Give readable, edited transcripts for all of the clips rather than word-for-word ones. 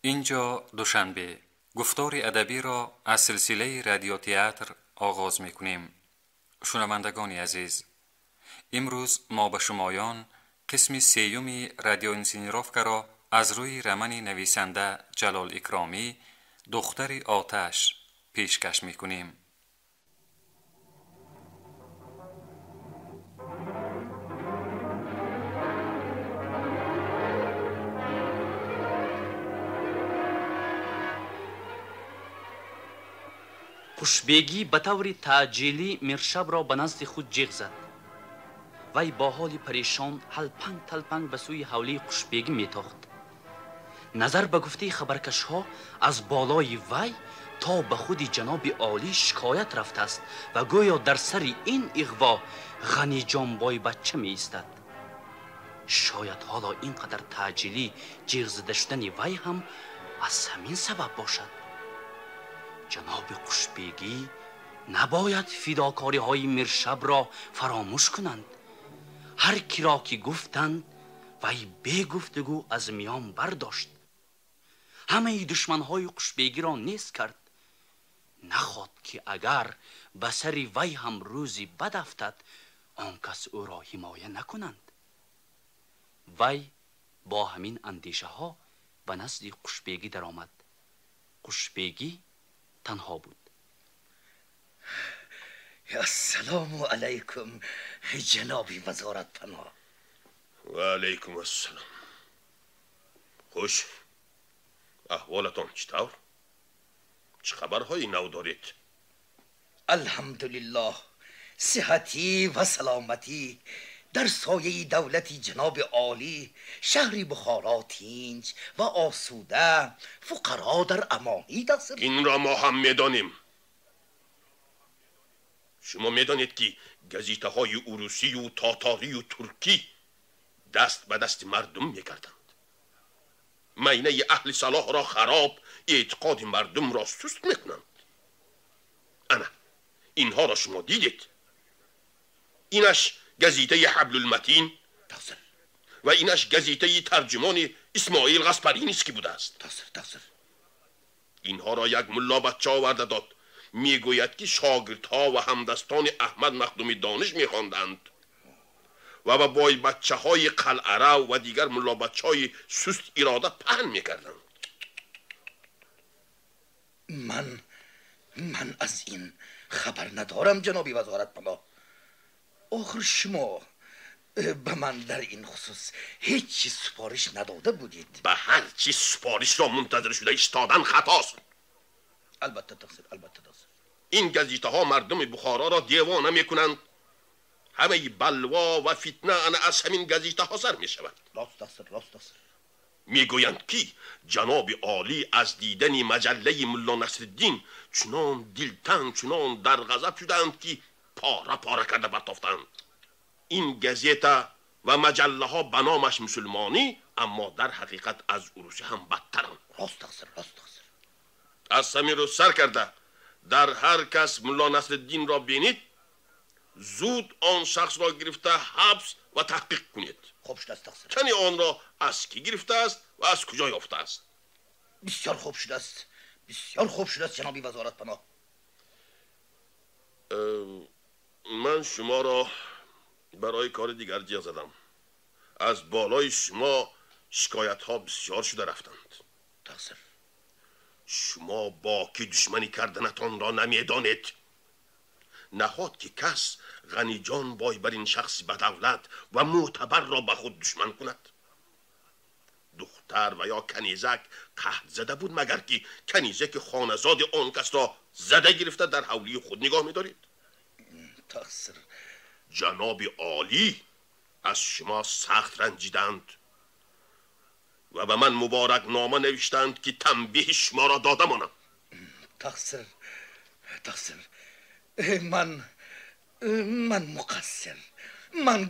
اینجا دوشنبه گفتار ادبی را از سلسله رادیو تئاتر آغاز می کنیم. شنوندگان عزیز، امروز ما به شمایان قسم سیوم رادیو انسینیروفکا را از روی رمان نویسنده جلال اکرامی دختر آتش پیشکش می کنیم. قشبگی به طور تعجیلی میرشب را به نزد خود جیغ زد. وی با حال پریشان هلپنگ تلپنگ به سوی حوله قشبگی میتاخت. نظر به گفته خبرکش ها از بالای وی تا به خود جناب عالی شکایت رفته است و گویا در سر این اغوا غنی جانبای بچه می ایستد. شاید حالا اینقدر تعجیلی جیغ زده شدن وی هم از همین سبب باشد. جناب قشبگی نباید فداکاری های میرشب را فراموش کنند. هر کی را که گفتند وی بی گفتگو از میان برداشت. همه دشمن های قشبگی را نیست کرد. نخواد که اگر به سر وی هم روزی بد افتد آن کس او را حمایه نکنند. وی با همین اندیشه ها به نزد قشبگی در آمد. قشبگی تنها بود. السلام علیکم جنابی وزارت پناه. و علیکم السلام. خوش، احوالتان چطور؟ چه خبرهایی نو دارید؟ الحمدلله، صحتی و سلامتی در سایه دولتی جناب عالی. شهری بخارا تینج و آسوده، فقرا در امانی دست. این را ما هم میدانیم. شما میدانید که گزیته های اروسی و تاتاری و ترکی دست به دست مردم میکردند. مینه اهل صلاح را خراب، اعتقاد مردم را سست میکنند. انا اینها را شما دیدید؟ اینش گزیته حبل المتین و اینش گزیته ترجمان اسماعیل غسپرینیسکی که بوده است. اینها را یک ملا بچه آورده داد. میگوید که شاگردها و همدستان احمد مخدومی دانش میخواندند و با بای بچه های قلعه و دیگر ملا بچه های سست اراده پهن میکردند. من از این خبر ندارم جنابی وزارت پناه. آخر شما به من در این خصوص هیچ سفارش نداده بودید. به هر چی سفارش را منتظر شده ایستادن خطاست. البته تقصیر. این گزیته ها مردم بخارا را دیوانه میکنند. همه بلوا و فتنه از همین گزیته ها سر میشود. راست. میگویند که جناب عالی از دیدن مجله ملا نصرالدین چنان دلتنگ، چنان در غضب شدند که پاره کرده برتافتند. این گزیته و مجله ها به نامش مسلمانی اما در حقیقت از اروسی هم بدترند. راست. از سمی رو سر کرده در هر کس ملا نصرالدین را بینید زود آن شخص را گرفته حبس و تحقیق کنید. خوب شده است تقصیر. چنی آن را از کی گرفته است و از کجا یافته است. بسیار خوب شده است جنابی وزارت پناه. من شما را برای کار دیگر جیغ زدم. از بالای شما شکایت ها بسیار شده رفتند. تقصیر. شما با کی دشمنی کردنتان را نمیدانید. نهاد که کس غنی جان بای بر این شخص بدولت و معتبر را به خود دشمن کند. دختر و یا کنیزک قحط زده بود مگر که کنیزک خانزاد آن کس را زده گرفته در حولی خود نگاه می‌دارید. تقصیر. جناب عالی از شما سخت رنجیدند و به من مبارک نامه نوشتند که تنبیه شما را داده مانم. تقصیر. من مقصر. من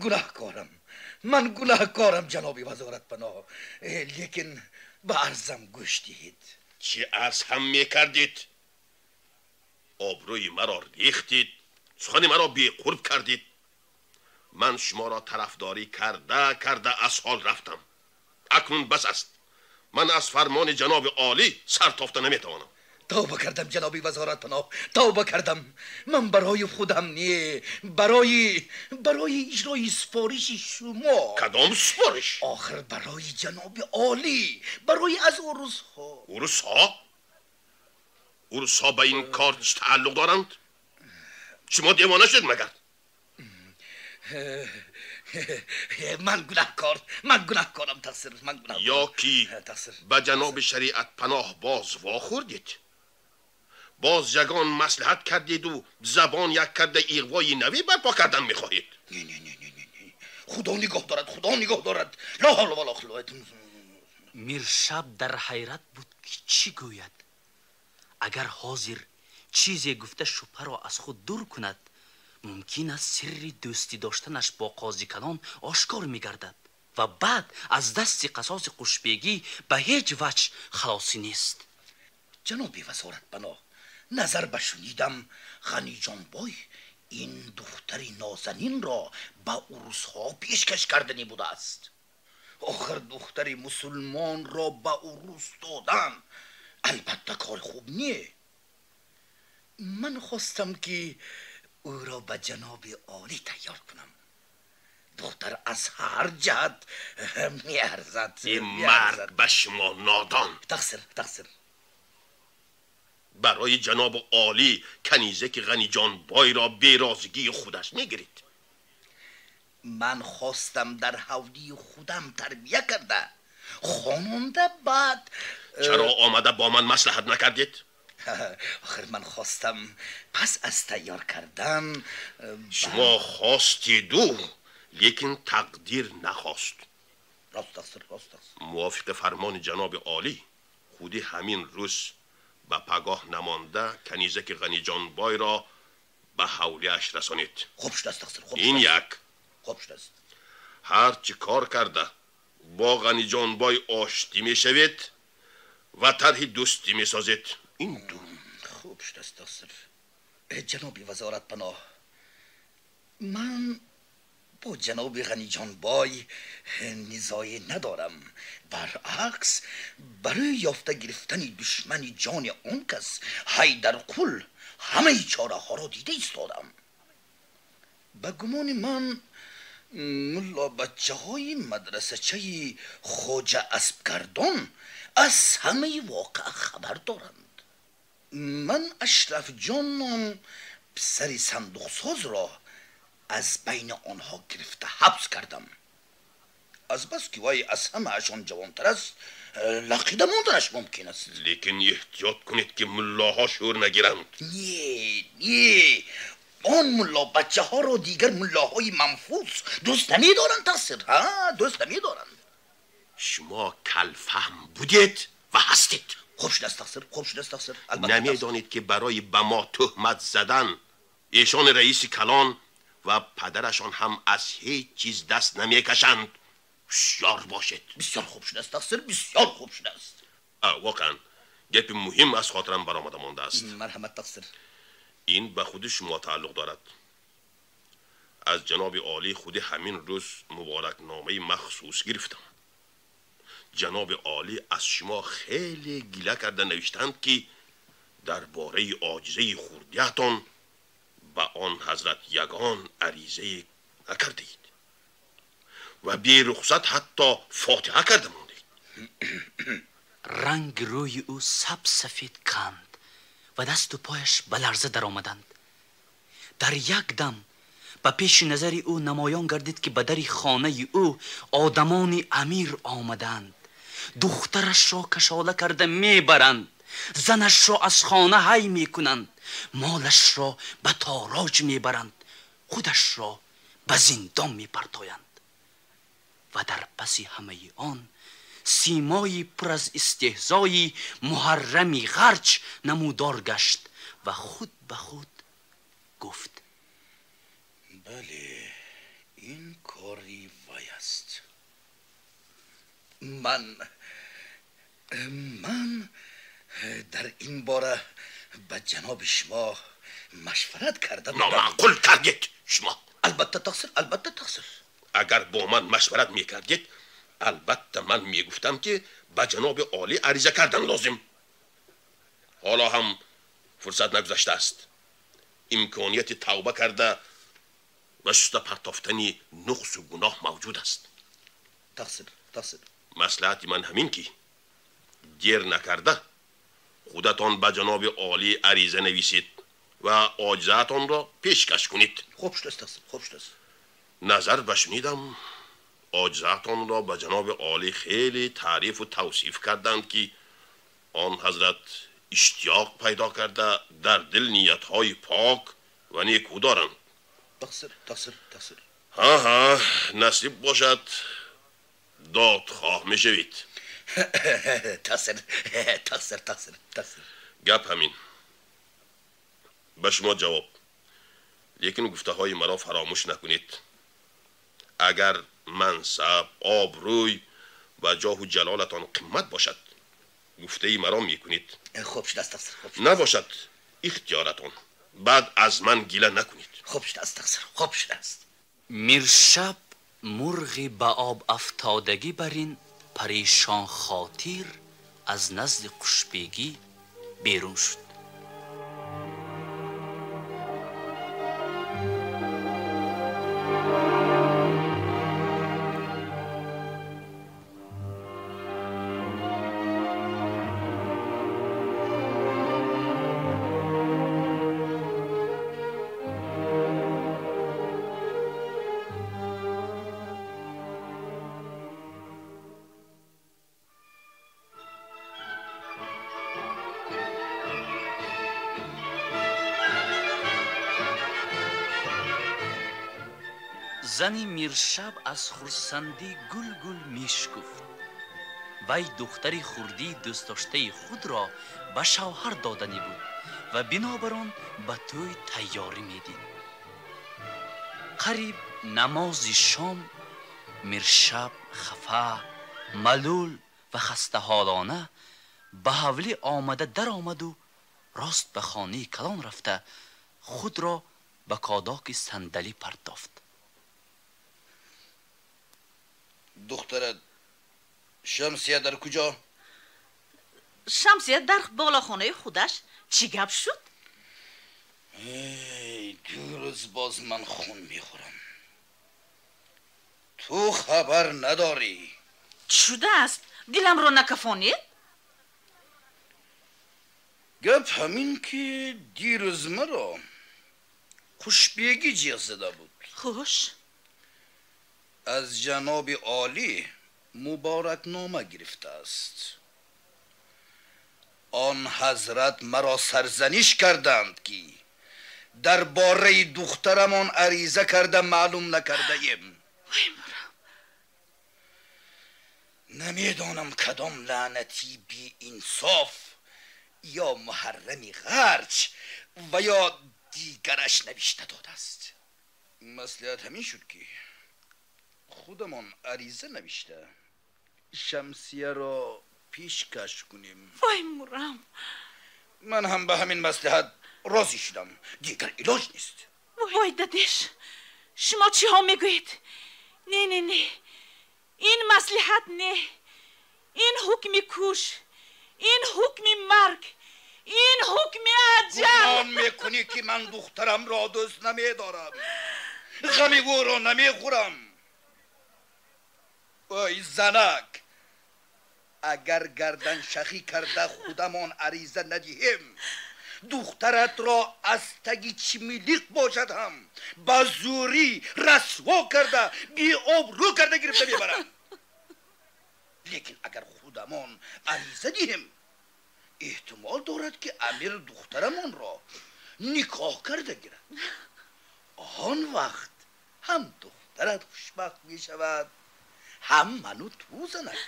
گناهکارم جنابی وزارت پناه. لیکن به عرضم گوش دهید. چه عرض هم میکردید؟ آبروی مرا ریختید، سخن مرا بی‌قرب کردید. من شما را طرفداری کرده از حال رفتم. اکنون بس است. من از فرمان جناب عالی سر تافته نمیتوانم. توبه کردم جنابی وزارت پناه، توبه کردم. من برای خودم نه، برای اجرای سفارش شما. کدام سفارش؟ آخر برای جناب عالی، برای از عروس‌ها. عروس‌ها به این کار چه تعلق دارند؟ شما دیوانه شد مگر؟ من گناهکارم تقصیر. یا کی به جناب شریعت پناه باز واخوردید؟ باز یگان مصلحت کردید و زبان یک کرده ایغوای نوی برپا کردن میخواهید؟ نه خدا نگاه دارد. لا حول ولا قوة. میرشب در حیرت بود که چی گوید. اگر حاضر چیزی گفته شبهه را از خود دور کند، ممکن است سر دوستی داشتنش با قاضی کلان آشکار میگردد و بعد از دست قصاص قشبگی به هیچ وجه خلاصی نیست. جنابی وزارت پناه، نظر بشنیدم غنی جان بای این دختری نازنین را به عروس‌ها پیشکش کردنی بوده است. آخر دختری مسلمان را به عروس دادن البته کار خوب نیه. من خواستم که او را به جناب عالی تیار کنم. دختر از هر جهت میارزد. این مرد به شما نادان. تقصیر. برای جناب عالی کنیزه که غنی جان بای را بیرازگی خودش میگیرید. من خواستم در حولی خودم تربیه کرده خواننده، بعد چرا آمده با من مصلحت نکردید؟ آخر من خواستم پس از تیار کردن. شما خواستید لیکن تقدیر نخواست. راست. موافق فرمان جناب عالی خودی همین روز به پگاه نمانده کنیزه که غنی جان بای را به حولیش رسانید. خوب شد است. این یک. خوب شد است. هر چی کار کرده با غنی جان بای آشتی می شوید و طرح دوستی می سازید. این دو. خوب شد است تقصیر. جنابی وزارت پناه، من با جناب غنی جان بای نزاعی ندارم. برعکس برای یافته گرفتن دشمن جان آن کس حیدر قل همه چاره ها را دیده ایستادم. به گمان من ملا بچه های مدرسه چه خواجه اسبگردان از همه واقع خبر دارند. من اشرف جانم پسر صندوق ساز را از بین آنها گرفته حبس کردم. از بس که وای از همه اشان جوانتر است، لقیده موندنش ممکن است. لیکن احتیاط کنید که ملاها شور نگیرند. نه آن ملا بچه ها رو دیگر ملاهای منفوس دوست نمی دارند تقصیر. دوست نمی دارند. شما کلفهم بودید و هستید. خوب شد است تقصیر. نمیدانید که برای به ما تهمت زدن ایشان رئیس کلان و پدرشان هم از هیچ چیز دست نمیکشند. هوشیار باشید. بسیار خوب شده است تقصیر، بسیار خوب شده است. واقعا گپ مهم از خاطرم برآمده مانده است. مرحمت تقصیر. این به خود شما تعلق دارد. از جناب عالی خود همین روز مبارک نامه مخصوص گرفتم. جناب عالی از شما خیلی گله کرده نوشتند که درباره عاجزه خردیتان به آن حضرت یگان عریضه نکرده اید و بی رخصت حتی فاتحه کرده مانده اید. رنگ روی او سفید کند و دست و پایش به لرزه در آمدند. در یک دم به پیش نظر او نمایان گردید که به در خانه او آدمان امیر آمدند. دخترش را کشاله کرده میبرند، زنش را از خانه هی میکنند، مالش را به تاراج میبرند، خودش را به زندان میپرتایند. و در پس همه آن سیمایی پر از استهزای محرمی غرچ نمودار گشت و خود به خود گفت: بله این کاری وای است. من در این باره به جناب شما مشورت کردم. نامعقول کردید شما. البته تقصیر. اگر با من مشورت میکردید البته من میگفتم که به جناب عالی عریضه کردن لازم. حالا هم فرصت نگذشته است. امکانیت توبه کرده و شسته پرتافتن نقص و گناه موجود است. تقصیر مصلحت من همین که دیر نکرده خودتان به جناب عالی عریضه نویسید و عاجزتان را پیشکش کنید. خوب شد است. نظر بشنیدم عاجزتان را به جناب عالی خیلی تعریف و توصیف کردند که آن حضرت اشتیاق پیدا کرده در دل نیتهای پاک و نیکو دارند. تقصیر ها نصیب باشد دادخواه می شوید. تقصیر گپ همین. به شما جواب. لیکن گفته های مرا فراموش نکنید. اگر منصب، آبروی و جاه و جلالتان قیمت باشد گفته مرا میکنید. خوب شد است. نباشد اختیارتان. بعد از من گیله نکنید. خوب شد است. میرشب مرغی به آب افتادگی برین پریشان خاطر از نزد قشبیگی بیرون شد. زنی میرشب از خرسندی گل میشکفت. وی دختری خردی دوست داشته خود را به شوهر دادنی بود و بنابراین به توی تیاری میدید. قریب نماز شام میرشب خفه، ملول و خسته حالانه به حولی آمده در آمد و راست به خانه کلان رفته خود را به کاداک صندلی پرداخت. دخترت شمسیه در کجا؟ شمسیه در بالاخانه خودش. چی گپ شد؟ ای دو روز باز من خون میخورم. تو خبر نداری؟ چی شده است؟ دلم رو نکفانید؟ گپ همین که دیروز مرا خوشبیگی جیغ زده بود. خوش؟ از جناب عالی مبارک نامه گرفته است. آن حضرت مرا سرزنش کردند که در باره دخترمان عریضه کرده معلوم نکرده ایم. نمیدانم کدام لعنتی بی انصاف یا محرمی غرچ و یا دیگرش نوشته داده است. مصلحت همین شد که خودمان عریضه نوشته شمسیه را پیشکش کنیم. وای مرم. من هم به همین مصلحت راضی شدم. دیگر علاج نیست. وای ددش، شما چی ها میگوید؟ نه این مصلحت نه. این حکم کش، این حکم مرگ، این حکم عجل. گمان میکنی که من دخترم را دوست نمیدارم، غم او را نمیخورم. وای زنک، اگر گردن شخی کرده خودمان عریضه ندهیم دخترت را از تگی چی میلیق باشد هم با زوری رسوا کرده بی آبرو کرده گرفته میبرم. لیکن اگر خودمان عریضه دهیم احتمال دارد که امیر دخترمان را نکاح کرده گیرد. آن وقت هم دخترت خوشبخت می شود هم منو تو زنک.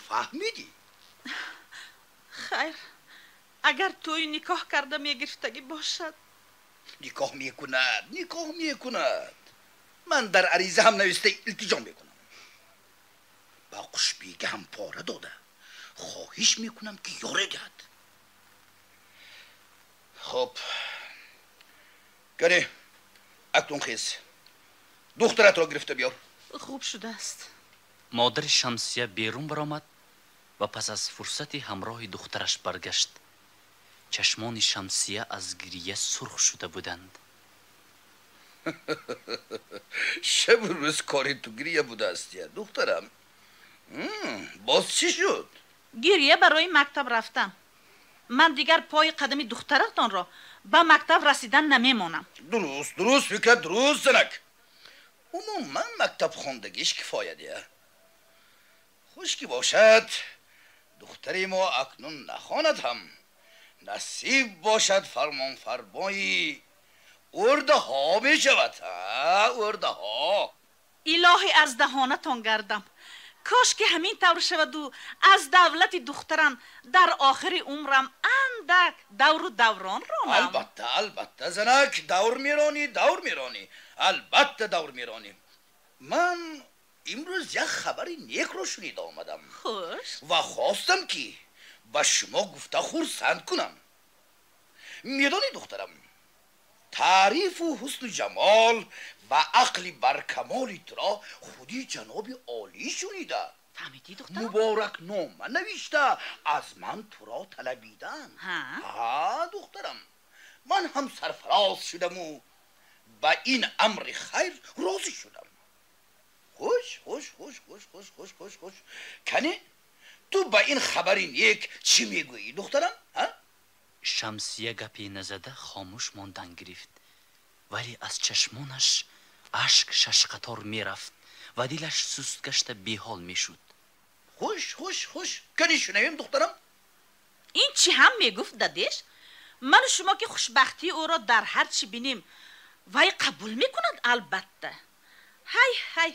فهمیدی؟ خیر، اگر توی نکاح کرده میگرفتگی باشد. نکاح میکند. من در عریضه هم نوشته التجا میکنم. با خوشبیگه هم پاره داده خواهش میکنم که یارگد. خب گره اکنون خیز دخترت را گرفته بیار. خوب شده است. مادر شمسیه بیرون برآمد و پس از فرصتی همراه دخترش برگشت. چشمان شمسیه از گریه سرخ شده بودند. شب و روز کاری تو گریه بوده است یا دخترم؟ باز چی شد؟ گریه برای مکتب رفتم. من دیگر پای قدم دخترتان را به مکتب رسیدن نمیمانم. درست فکرت درست زنک. عموما مکتب خوندگیش کفایتیه. خوش که باشد دختری ما اکنون نخواند هم. نصیب باشد فرمان فرمایی ارده ها می شود. ارده ها. الهی از دهانتان گردم. کاش که همین طور شود و از دولت دخترم در آخر عمرم اندک دور و دوران رانم. البته زنک، دور میرانی البته دور میرانی. من امروز یک خبری نیک رو شنیده آمدم. خوش. و خواستم که به شما گفته خرسند کنم. میدانی دخترم، تعریف و حسن و جمال و عقل برکمالی تو را خودی جناب عالی شنیده. فهمیدی دخترم؟ مبارک نامه نوشته از من تو را طلبیدن. ها دخترم، من هم سرفراز شدم و به این امر خیر راضی شدم. خوش. کنی تو به این خبری نیک چی میگویی دخترم؟ شمسیه گپی نزده خاموش ماندن گرفت، ولی از چشمانش اشک شش قطار میرفت و دلش سست گشته بیحال میشد. خوش کنی شنویم دخترم. این چی هم میگفت دادش؟ من و شما که خوشبختی او را در هر چی بینیم وای قبول میکند. البته های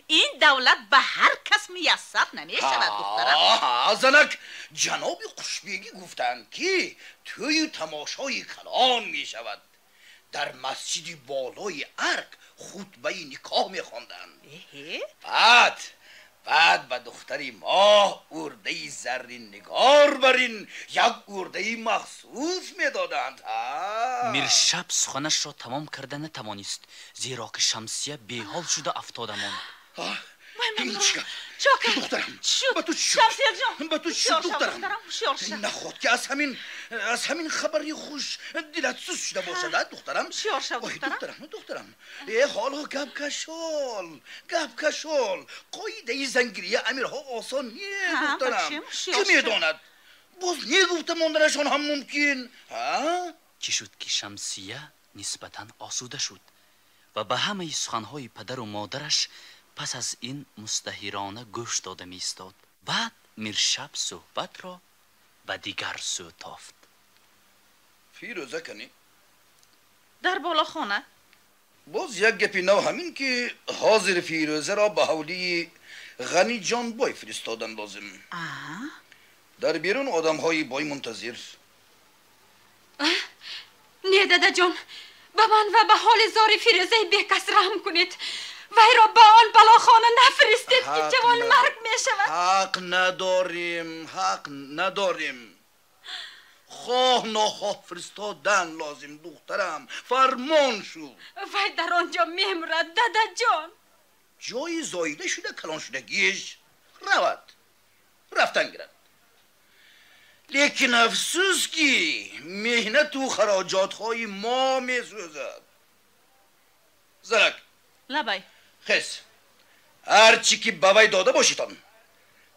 این دولت به هر کس میسر نمیشود دخترم. زنک، جناب خوشبیگی گفتند که توی تماشای کلان میشود. در مسجد بالای ارگ خطبه نکاح میخواندند. بعد به دختری ما ارده زرین نگار برین یک ارده مخصوص میدادند. میرشب سخنش را تمام کرده نتوانست، زیرا که شمسیه بیحال شده افتاده ماند. این چیکار؟ دخترم به تو شد دخترم. نخواد که از همین خبری خوش دلت سوز شده باشد دخترم. دخترم حالا گپ کشال قاعده زنگیری امیرها آسان نیه دخترم. که میداند باز نگفته ماندنشان هم ممکن. چی شد که شمسیه نسبتاً آسوده شد و به همه سخنهای پدر و مادرش پس از این مستحیرانه گوش داده می استاد. بعد میرشب صحبت را به دیگر سو تافت. فیروزه کنی؟ در بالا خانه باز یک گپی نو همین که حاضر فیروزه را به حولی غنی جان بای فرستادن لازم. در بیرون آدم های بای منتظر. نه دادا جان، به من و به حال زار فیروزه بیکس رحم کنید. وی را با آن بلاخانه نفرستید که جوان مرگ می شود. حق نداریم. خواه ناخواه فرستادن لازم دخترم. فرمان شو. وی در آنجا میمرد دادا جان. جای زایده شده کلان شدگیش رفتن گرد. لیکن افسوس که مهنت و خراجات های ما می سوزد. زرک لبای خیس هرچی که بوی داده باشیتان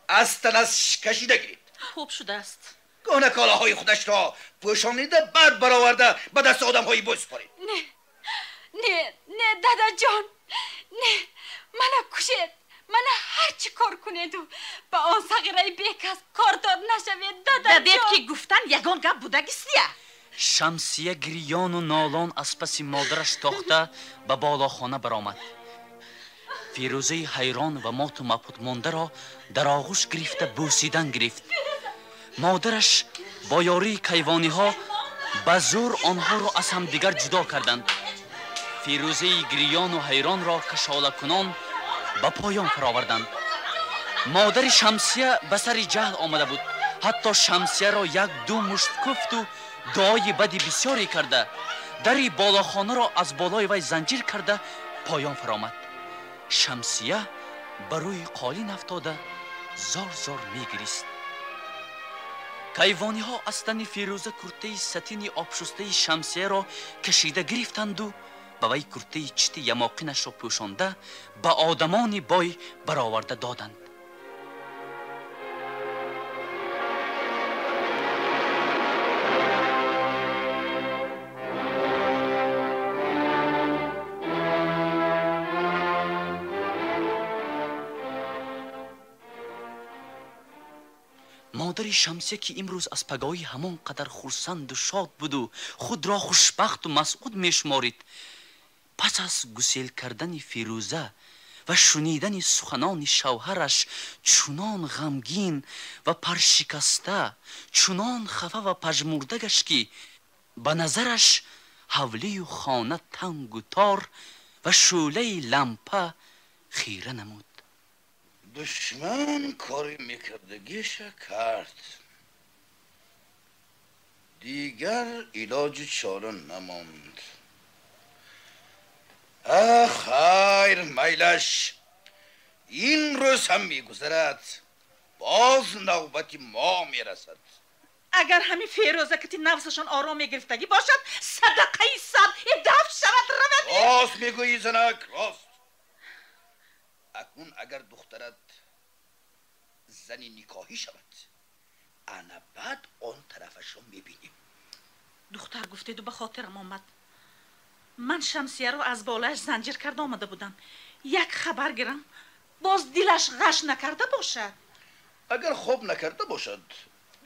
از تنش کشیده گیرید. خوب شده است. گونه کالاهای خودش را پوشانیده بعد برآورده به دست آدم هایی بسپارید. نه دادا جان، نه منو کشید. من هرچی کار کنید و با آن صغیره بیکس کاردار نشوید دادا جان. که گفتن یگان گپ بودگیستیه. شمسیه گریان و نالان از پس مادرش تاخته به بالاخانه برآمد. فیروزه حیران و مات و مبهوت مانده را در آغوش گرفته بوسیدن گرفت. مادرش با یاری کیوانی ها به زور آنها را از هم دیگر جدا کردند. فیروزه گریان و حیران را کشاله کنان به پایان فراوردند. مادر شمسیه به سر جهل آمده بود. حتی شمسیه را یک دو مشت کفت و دعای بدی بسیاری کرده دری بالاخانه را از بالای وی زنجیر کرده پایان فرامد. شمسیه بر روی قالین افتاده زار زار میگریست. کیوانی ها از تن فیروزه کرته ستین آبشسته شمسیه را کشیده گرفتند و به وی کرته چت یماقینش را پوشانده به آدمان بای برآورده دادند. مادر شمسیه که امروز از پگاهی همان قدر خرسند و شاد بود و خود را خوشبخت و مسعود میشمارید، پس از گسیل کردن فیروزه و شنیدن سخنان شوهرش چنان غمگین و پرشکسته، چنان خفه و پژمرده گشت که به نظرش حولی و خانه تنگ و تار و شعله لمپه خیره نمود. دشمن کاری میکردگیش کرد، دیگر علاج چاره نماند. خیر میلش، این روز هم میگذرد، باز نوبت ما میرسد. اگر همین فیروزه که نفسشان آرام میگرفتگی باشد، صدقه صد دفع شود روی. راست میگویی زنک، راست. اکنون اگر دخترت زنی نکاحی شود، انا بعد آن طرفش رو میبینیم. دختر گفتید و به خاطرم آمد، من شمسیه رو از بالایش زنجیر کرده آمده بودم. یک خبر گیرم باز دلش غش نکرده باشد. اگر خوب نکرده باشد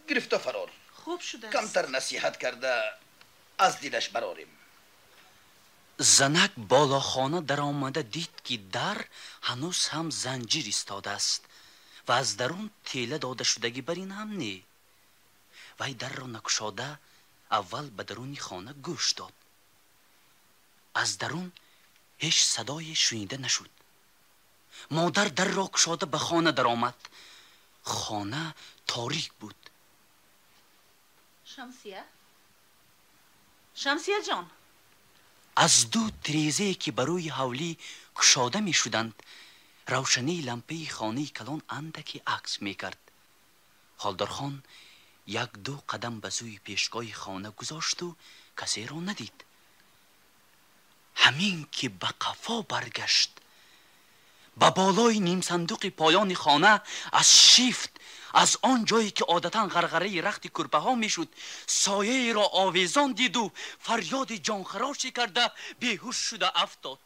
گرفته فرار. خوب شده است. کمتر نصیحت کرده از دلش براریم. زنک بالا خانه در آمده دید که در هنوز هم زنجیر ایستاده است و از درون تیله داده شدگی بر این هم نه. وی در را نگشاده اول به درون خانه گوش داد. از درون هیچ صدای شنیده نشد. مادر در را گشاده به خانه در آمد. خانه تاریک بود. شمسیه جان، از دو تریزه که بروی حولی کشاده می شدند روشنی لمپه خانه کلان اندکی عکس می کرد. حالدار خان یک دو قدم به سوی پیشگاه خانه گذاشت و کسی را ندید. همین که به قفا برگشت، به بالای نیم صندوق پایان خانه از شیفت، از آن جایی که عادتا غرغره رخت کربه ها می شد، سایه را آویزان دید و فریاد جانخراشی کرده بیهوش شده افتاد.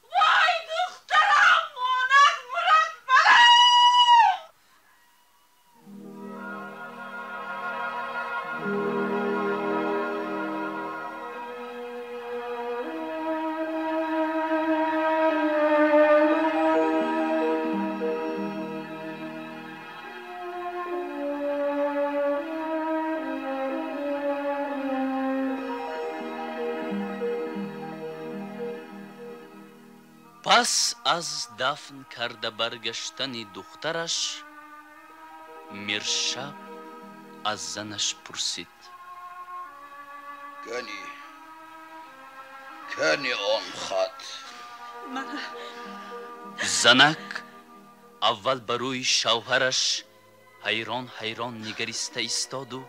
وای دخترم مانت مرد بله. پس از دفن کرده برگشتن دخترش، میرشب از زنش پرسید: کنی آن خط؟ زنک اول بروی شوهرش حیران حیران نگریسته ایستاد و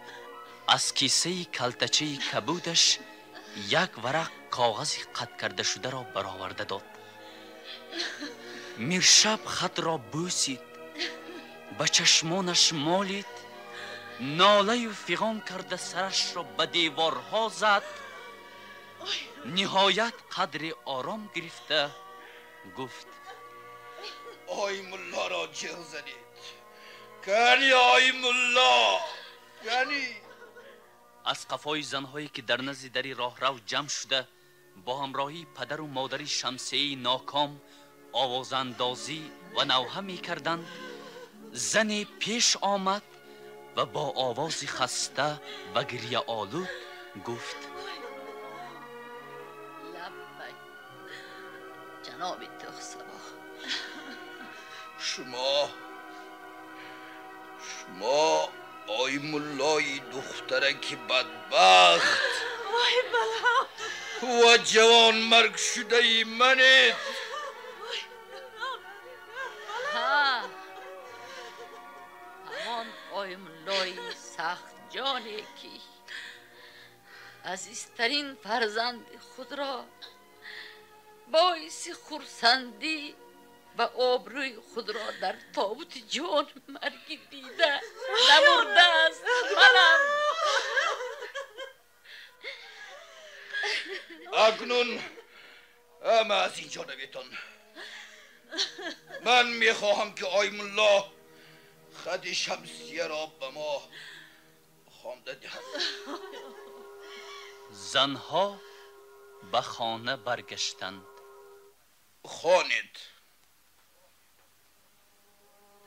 از کیسه کلتچه کبودش یک ورق کاغذ قط کرده شده را برآورده داد. میرشب خط را بوسید، به چشمانش مالید، ناله و فغان کرده سرش را به دیوارها زد. نهایت قدر آرام گرفته گفت: آی ملا را جغ زدید. کنی آی ملا، کنی. از قفای زنهایی که در نزد دری راه رو جمع شده با همراهی پدر و مادر شمسیه ناکام آوازاندازی و نوحه می کردند، زنی پیش آمد و با آوازی خسته و گریه آلود گفت: لبک جناب تخسبا، شما آی ملای دخترک بدبخت وای بلا و جوان مرگ شده ای منید. مولای سخت جانی که عزیزترین فرزند خود را باعث خرسندی و آبروی خود را در تابوت جان مرگی دیده نمرده است. منم اکنون همه از اینجا رویتان. من میخواهم که آی ملا خط شمسیه را به ما خوانده دهد. زنها به خانه برگشتند. خوانید.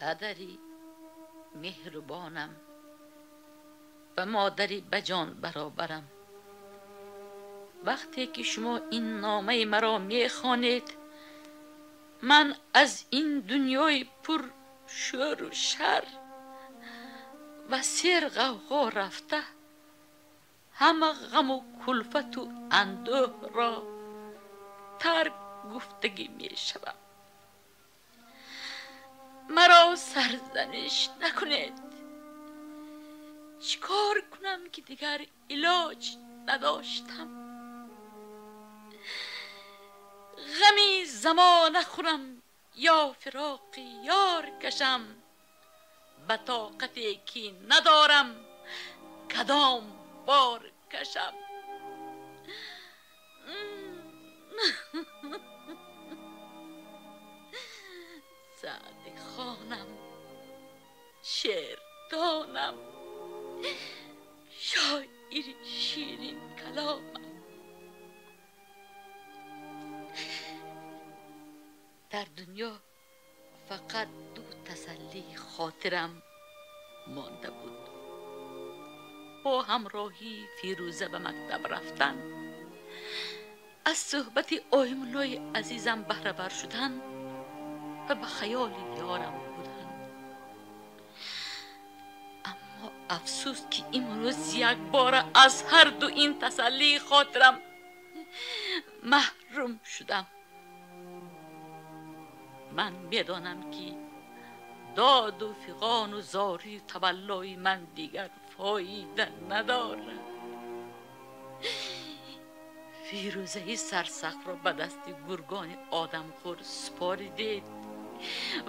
پدری مهربانم و مادری بجان برابرم، وقتی که شما این نامه مرا میخوانید من از این دنیای پر شور و شر و سیر غوغا رفته همه غم و کلفت و اندوه را ترک گفتگی میشوم. مرا سرزنش نکنید. چیکار کنم که دیگر علاج نداشتم؟ غمی زمان خورم یا فراق یار کشم، به طاقتی که ندارم کدام بار کشم. سعدی خانم، شعر دانم، شاعر شیرین کلامم، در دنیا فقط دو تسلی خاطرم مانده بود: با همراهی فیروزه به مکتب رفتن، از صحبت آیمولای عزیزم بهره ور شدن و به خیال یارم بودن. اما افسوس که امروز یک بار از هر دو این تسلی خاطرم محروم شدم. من میدانم که داد و فغان و زاری و تولای من دیگر فایده ندارد. فیروزه سرسخت را به دست گرگان آدمخور سپاریدید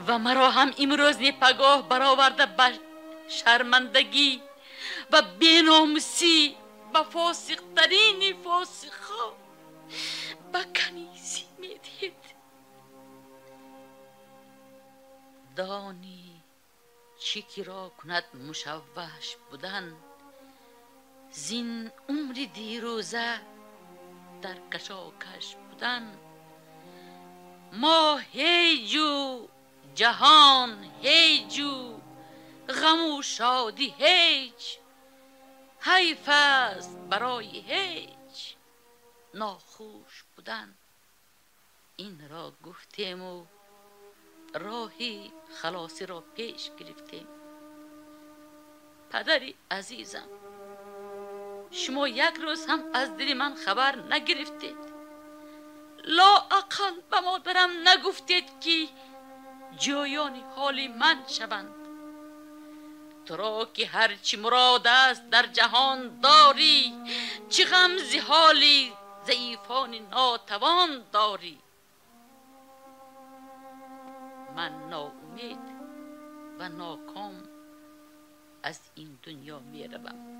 و مرا هم امروز پگاه برآورده به شرمندگی و بیناموسی و فاسق‌ترین فاسق‌ها به کنیزی میدید. دانی چیکی را کند مشوش بودن، زین عمر دیروزه در کشاکش بودن. ما هیجو جهان هیجو، غم و شادی هیچ، حیف است برای هیچ ناخوش بودن. این را گفتیم و راهی خلاصی را پیش گرفتیم. پدری عزیزم، شما یک روز هم از دل من خبر نگرفتید. لااقل به مادرم نگفتید که جویان حال من شوند. تو را که هرچی مراد است در جهان داری، چه غم ز حال ضعیفان ناتوان داری. من ناامید و ناکام از این دنیا می روم.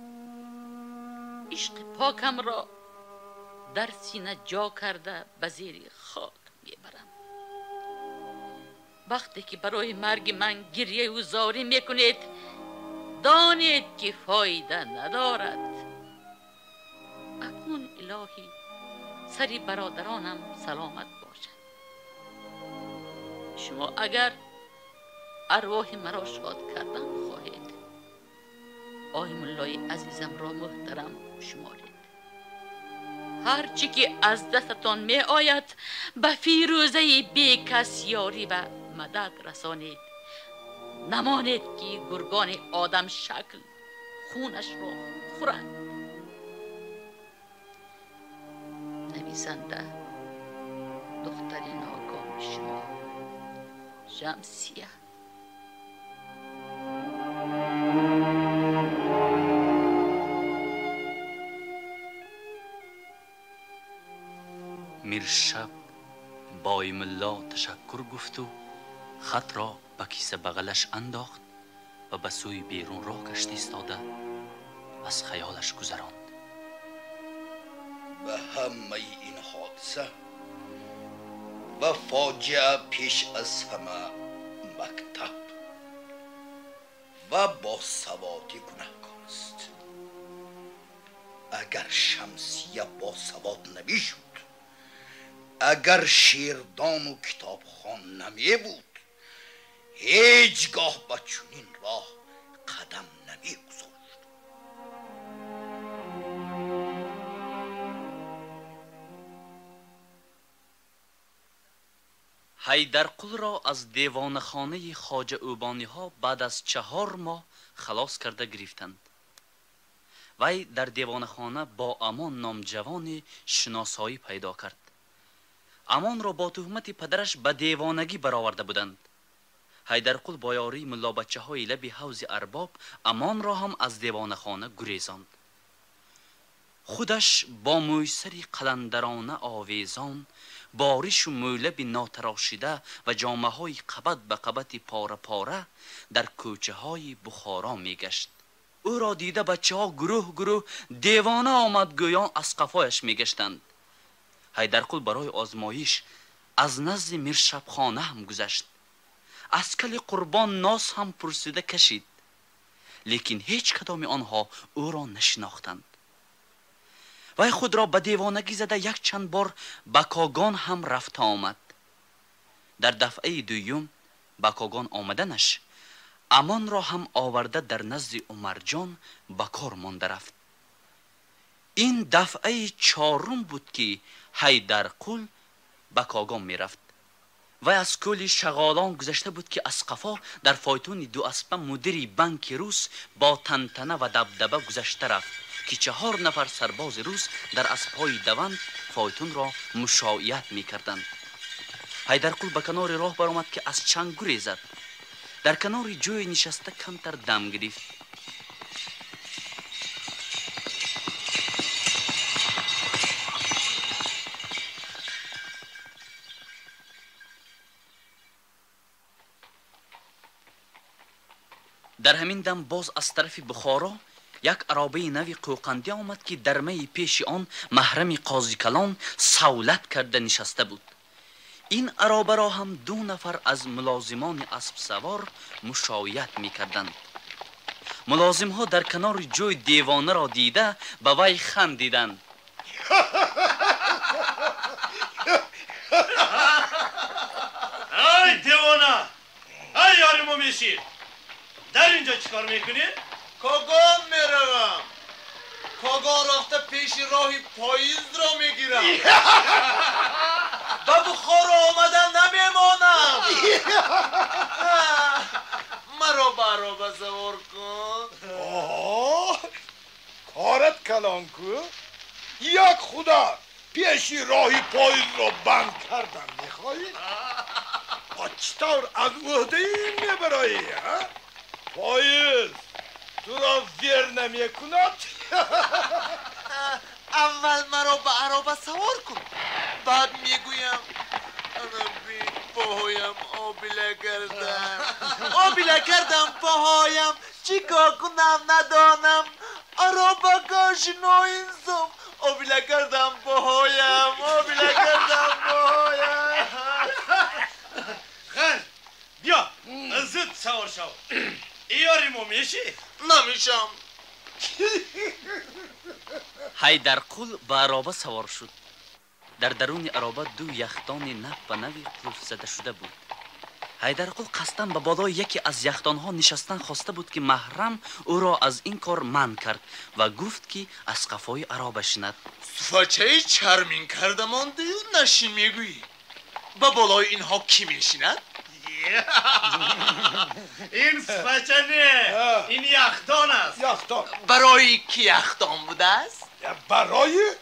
عشق پاکم را در سینه جا کرده به زیر خاک می برم. وقتی که برای مرگ من گریه و زاری می کنید، دانید که فایده ندارد. اکنون الهی سری برادرانم سلامت باشد. شما اگر ارواح مرا شاد کردن خواهید، آی مولای عزیزم را محترم شمارید. هرچی که از دستتان می آید به فیروزه بی کس یاری و مدد رسانید. نمانید که گرگان آدم شکل خونش را خورند. نویسنده دختری ناکام شما، شمسیه. میرشب با ایمالله تشکر گفت و خط را به کیسه بغلش انداخت و به سوی بیرون راه کشت ایستاده از خیالش گذراند. به همه این حادثه و فاجعه پیش از همه مکتب و با سوادی گناهکار است. اگر شمسیه با سواد نمی شد، اگر شیردان و کتابخوان نمی بود، هیچگاه به چنین راه قدم نمی گذاشت. حیدرقل را از دیوانخانه خواجه اوبانی ها بعد از 4 ماه خلاص کرده گرفتند. وی در دیوانخانه با امان نام جوان شناسایی پیدا کرد. امان را با تهمت پدرش به دیوانگی برآورده بودند. حیدرقل با یاری ملا بچه های لب حوض ارباب امان را هم از دیوانخانه گریزاند. خودش با مویسری قلندرانه آویزان، بارش و مولب ناتراشیده و جامه های قبط به قبط پاره پاره در کوچه های بخارا می گشت. او را دیده بچه ها گروه گروه دیوانه آمد گویان از قفایش می گشتند. حیدرقل برای آزمایش از نزد میرشب خانه هم گذشت. از کل قربان ناس هم پرسیده کشید، لیکن هیچ کدام آنها او را نشناختند. وی خود را به دیوانگی زده یک چند بار به کاگان هم رفت آمد. در دفعه دوم به کاگان آمدنش امان را هم آورده در نزد عمرجان به کار مانده رفت. این دفعه 4 بود که حیدرقل به کاگان می رفت. و از کلی شغالان گذشته بود که از قفا در فایتون 2 اسبه مدیری بانک روس با تنتنه و دبدبه گذشته رفت که 4 نفر سرباز روس در اسبهای دوند فایتون را مشایعت می کردند. حیدرقل به کنار راه برآمد که از چنگ گریزد. در کنار جوی نشسته کمتر دم گرفت. در همین دم باز از طرف بخارا یک عرابه نوی قوقندی آمد که در می پیش آن محرم قاضی کلان سولت کرده نشسته بود. این عرابه را هم 2 نفر از ملازمان اسب سوار مشایعت می کردند. ملازم ها در کنار جوی دیوانه را دیده به وی خندیدند. ای دیوانه، ای یارمو میشی، در اینجا چیکار میکنی؟ کاگان میروم. کاگان رفته پیش راهی پاییز را میگیرم. به بخار آمدن نمیمانم. مرا برابر سوار کن. کارت کلان کو؟ یک خدا پیشی راهی پاییز را بند کردن میخوایی؟ چطور از عهده این میبرایی؟ پاییز تو را زیر نمی کند؟ اول مرا به عرابه سوار کن، بعد میگویم بین پاهایم آبیله کردم پاهایم چیکار کنم ندانم. عرابه گاش ناینصاف آبیله کردم پاهایم خیر بیا زود سوار شو. یاریمو میشی؟ نمیشم. حیدرقل به عرابه سوار شد. در درون عرابه 2 یختان نو به نوی قلف زده شده بود. حیدرقل قصداً به بالای یکی از یختانها نشستن خواسته بود که محرم او را از این کار منع کرد و گفت که از قفای عرابه شند. فچه چرمین کرده مانده و نشین میگویی. به بالای اینها کی میشیند؟ این سفچه نه، این یختان است. یختان برای کی یختان بوده است؟ برای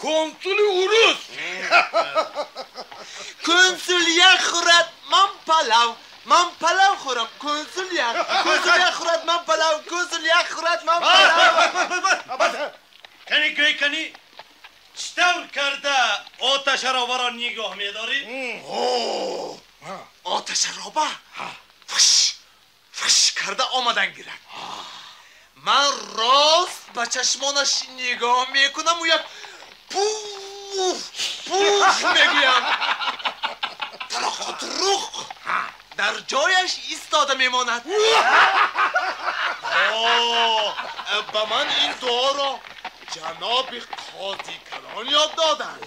کنسول اوروس. کنسول یک خورد من پلو خورم. کنسول یک خورد من پلو. کنسول یک خورد من پلو. کنی گوی کنی چطور کرده آتش رابه را نگاه می‌داری؟ آتش رابه فش فش کرده آمدن گیرد. من راست به چشمانش نگاه میکنم و یک پوف پوف میگویم. در خود رخ در جایش ایستاده میماند. به من این دعا را جناب قاضی کلان یاد دادن.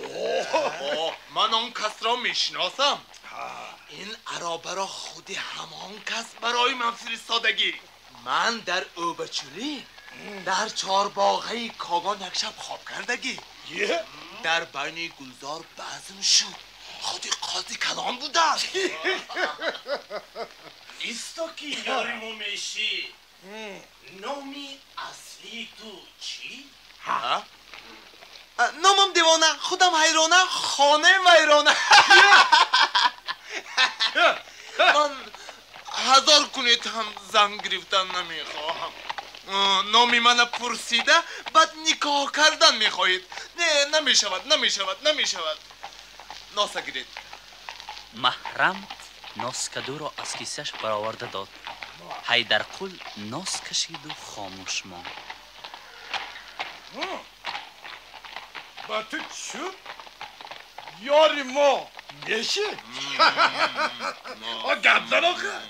من آن کس را میشناسم. این عرابه را خود همان کس برای من فرستادگی. من در اوبچولی در چهارباغه کاغان یک شب خواب کردگی. در بین گلزار بزم شد. خود قاضی کلان بوده. ایستا که یاری مومیشی نامی اصلی تو چی؟ نامم دیوانه، خودم حیرانه، خانه ویرانه. من 1000 کنیت هم زن گرفتن نمیخواهم. نامی من پرسیده بعد نکاح کردن میخواهید. نه نمیشود. ناسه گیرید. محرم ناسکدو را از کیسهش برآورده داد. حیدرقل ناس کشید و خاموش ماند. با تو چوب یاری ما میشی؟ گردن آخه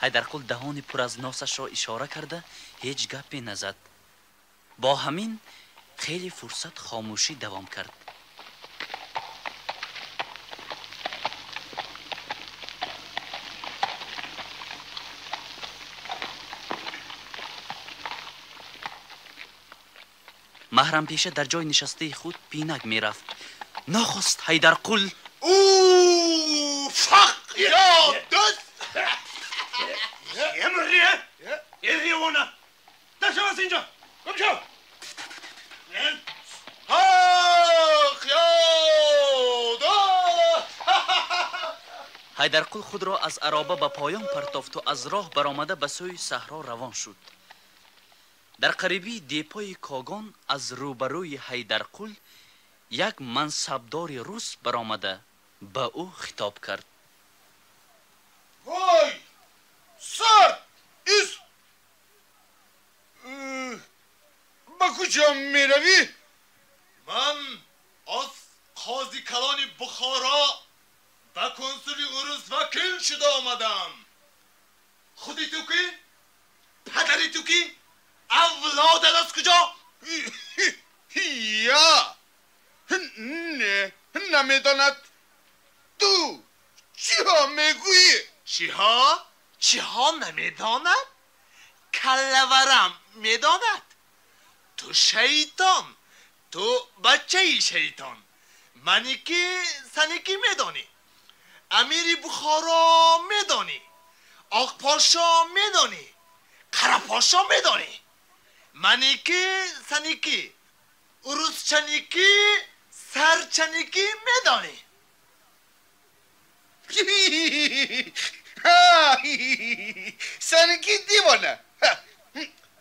حیدرقل دهان پر از ناسش را اشاره کرده هیچ گپی نزد. با همین خیلی فرصت خاموشی دوام کرد. محرم پیشه در جای نشسته خود پینک می رفت. نخست حیدرقل فق یا دست امریه ایریوانه در شما از اینجا گم شو. حیدرقل خود را از عرابه به پایان پرتافت و از راه برآمده به سوی صحرا روان شد. در قریبی دیپای کاغان از روبروی حیدرقل یک منصبدار روس برآمده به او خطاب کرد. وای سر ایست با کجا میروی؟ من از قاضی کلان بخارا به کنسولی عروس وکیل شده آمدم. خودی تو کی؟ پدری تو کی؟ اولادت از کجا؟ یا نه نمیداند. تو چی ها میگویی؟ چی ها نمیداند؟ کلورم میداند. تو شیطان، تو بچه شیطان. منی که سنی که میدانی. امیر بخارا میدانی. آق پاشا میدانی. قره پاشا میدانی. منی که سنی که عروس چنی که سر چنی که میدانی. سنگی دیوانه.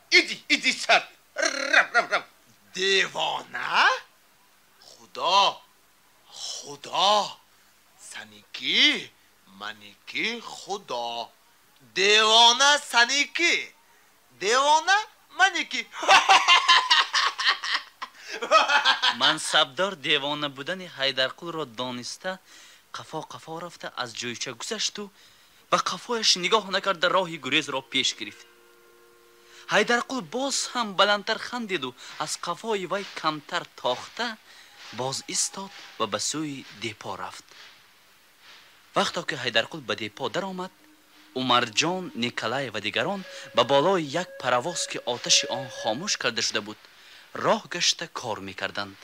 ایدی سر رم دیوانه؟ خدا سنیکی منیکی خدا. دیوانه سنیکی دیوانه منیکی. منصبدار دیوانه بودن حیدرقل را دانسته قفا رفته از جویچه گذشت و به قفایش نگاه نکرده راه گریز را پیش گرفت. حیدرقل باز هم بلندتر خندید و از قفای وی کمتر تاخته باز ایستاد و به سوی دیپا رفت. وقتا که حیدرقل به دیپا در آمد، عمرجان، نیکلای و دیگران به بالای یک پرواز که آتش آن خاموش کرده شده بود راه گشته کار میکردند.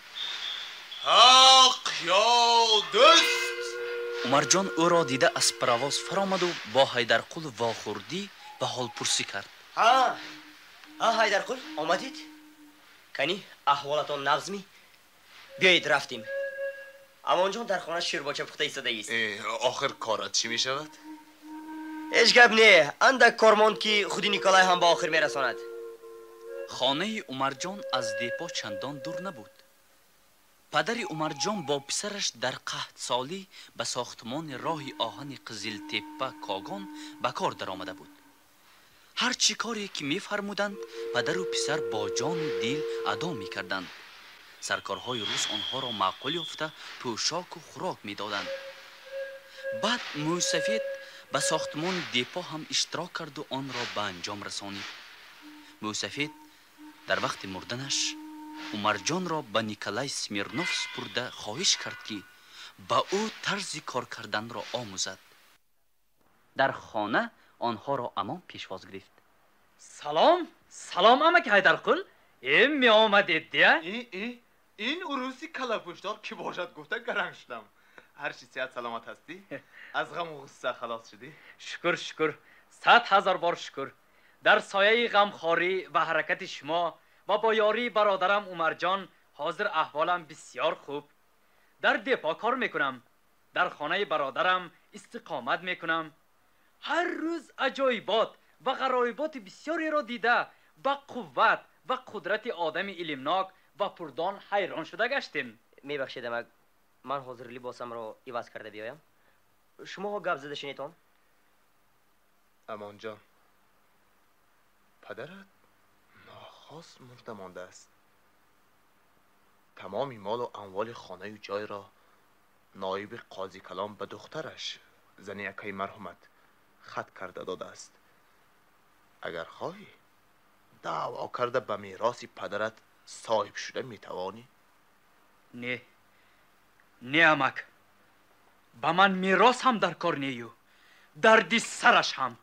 حق یا دست؟ عمرجان او را دیده از پرواز فرامد و با حیدرقل واخوردی به حال پرسی کرد. حیدرقل آمدید؟ کنی احوالتان نظمی؟ بیایید رفتیم. امانجان در خانه شیرباچه پخته ایستاده است. آخر کارت چی می شود؟ هیچ گپ نه. اندک کار ماند که خودی نیکولای هم با آخر میرساند. خانه عمرجان از دیپا چندان دور نبود. پدر عمرجان با پسرش در قحط سالی به ساختمان راه آهن قزل تپه کاگان به کار در آمده بود. هر چی کاری که می فرمودند پدر و پسر با جان و دل ادا می کردند. سرکارهای روس آنها را معقول یافته پوشاک و خوراک می دادند. بعد موسفید به ساختمان دیپا هم اشتراک کرد و آن را به انجام رسانید. موسفید در وقت مردنش عمرجان را به نیکلای سمیرنوف سپرده خواهش کرد که به او طرز کار کردن را آموزد. در خانه آنها را امان پیشواز گرفت. سلام امک حیدرقل. می آمدید دیه؟ این عروسی کلاپوشدار کی باشد گفته گرنگ شدم. هر چی صحت سلامت هستی؟ از غم و غصه خلاص شدی؟ شکر 100,000 بار شکر. در سایه غمخواری و حرکت شما و با یاری برادرم عمرجان حاضر احوالم بسیار خوب. در دیپا کار میکنم. در خانه برادرم استقامت میکنم. هر روز عجایبات و غرایبات بسیاری را دیده با قوت و قدرت آدم علمناک و پردان حیران شده گشتیم. میبخشید امک، من حاضر لباسم را عوض کرده بیایم. شما گپ زده شنیدم؟ امان جان، پدرت ناخواست مرده مانده است. تمامی مال و اموال خانه و جای را نایب قاضی کلام به دخترش زنی اکای مرحومت خط کرده داده است. اگر خواهی دعوا کرده به میراث پدرت صاحب شده میتوانی؟ نه امک، با من میراث هم در کار نیو، دردی سرش هم.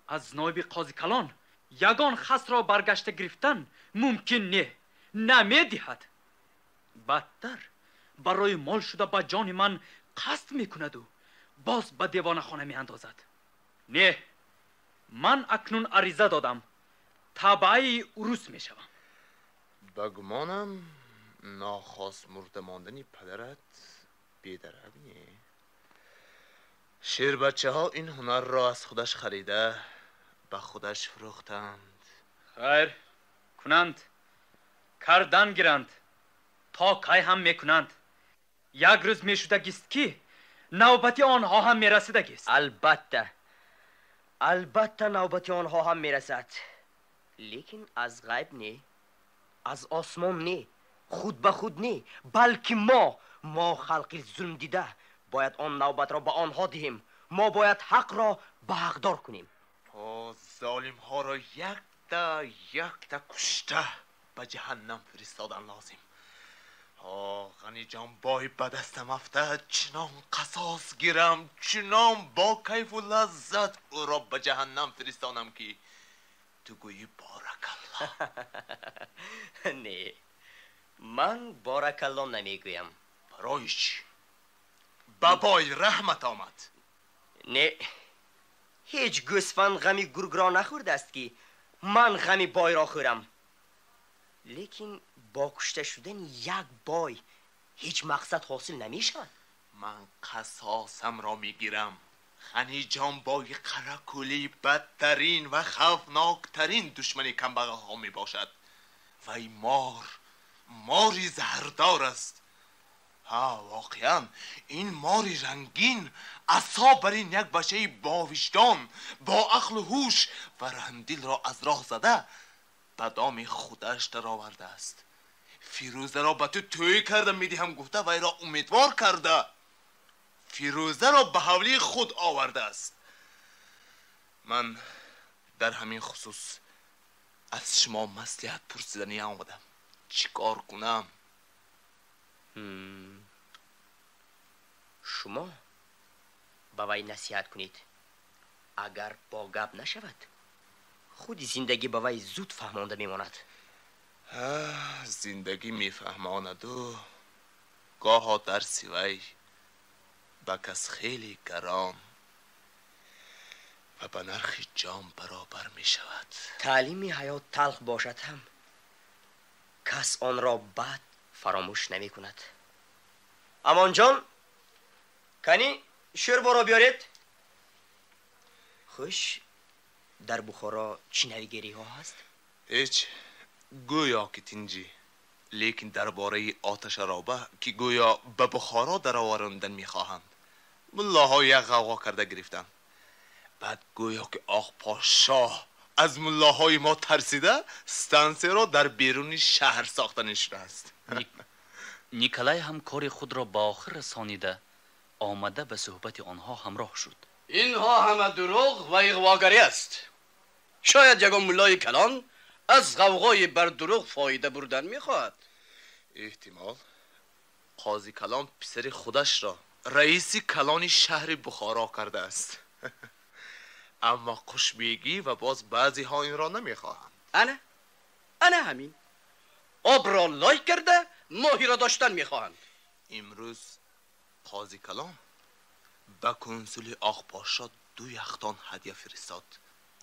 از نایب قاضی کلان یگان خس را برگشته گرفتن ممکن نمیدهد. بدتر برای مال شده با جان من قصد میکند و باز به دیوان خانه میاندازد. نه، من اکنون عریضه دادم، تابعه عروس میشوم. بگمانم ناخواست مرده ماندنی پدرت بیدرد نی؟ شیر بچه ها این هنر را از خودش خریده به خودش فروختند. خیر کنند، کردن گیرند، تا کی هم میکنند. یک روز میشدگیست که نوبتی آنها هم میرسیدگیست. البته نوبتی آنها هم میرسد، لیکن از غیب نه، از آسمان نه، خود به خود نه، بلکه ما خلقی ظلم دیده باید آن نوبت را به آنها دهیم. ما باید حق را به حقدار کنیم. ظالم ها را یک تا کشته به جهنم فرستادن لازم. غنی جان بای به دستم افته، چنان قصاص گیرم، چنان با کیف و لذت او را به جهنم فرستانم که تو گویی بارکالله. نه، من بارکالله نمیگویم. برای چی؟ بابای رحمت آمد. نه، هیچ گوسفند غمی گرگ را نخورده است که من غمی بای را خورم. لیکن با کشته شدن یک بای هیچ مقصد حاصل نمی شود. من قصاصم را می-گیرم. غنی جان بای قراکولی بدترین و خوفناکترین دشمن کمبغل ها می باشد. وی ماری زهردار است. واقعا این ماری رنگین عصا بر این یک بچه با وجدان، با عقل و هوش و رحمدل را از راه زده به دام خودش در آورده است. فیروزه را به تو توی کرده میدهم گفته وی را امیدوار کرده. فیروزه را به حولی خود آورده است. من در همین خصوص از شما مصلحت پرسیدنی آمدم. چیکار کنم؟ شما به وی نصیحت کنید. اگر با گپ نشود خود زندگی به وی زود فهمانده میماند. زندگی میفهماند و گاها درسی وی به کس خیلی گران و به نرخ جان برابر می شود. تعلیم حیات تلخ باشد هم کس آن را بعد فراموش نمی کند. امان جان، کنی شوربا را بیارید. خوش، در بخارا چی نویگیری ها هست؟ هیچ، گویا که تینجی، لیکن درباره آتش رابه که گویا به بخارا در آوردن میخواهند ملاها یک غوغا کرده گرفتند. بعد گویا که آق پاشا از ملاهای ما ترسیده ستانسه را در بیرون شهر ساختنش است. نیکلای هم کار خود را با آخر رسانیده آمده به صحبت آنها همراه شد. اینها همه دروغ و اغواگری است. شاید یگان ملای کلان از غوغای بر دروغ فایده بردن میخواهد. احتمال قاضی کلان پسر خودش را رئیس کلان شهر بخارا کرده است. اما خوشبیگی و باز بعضی ها این را نمیخواهند. انا همین آب را لای کرده ماهی را داشتن میخواهند. امروز قاضی کلان به کنسول آق پاشا 2 یختان هدیه فرستاد.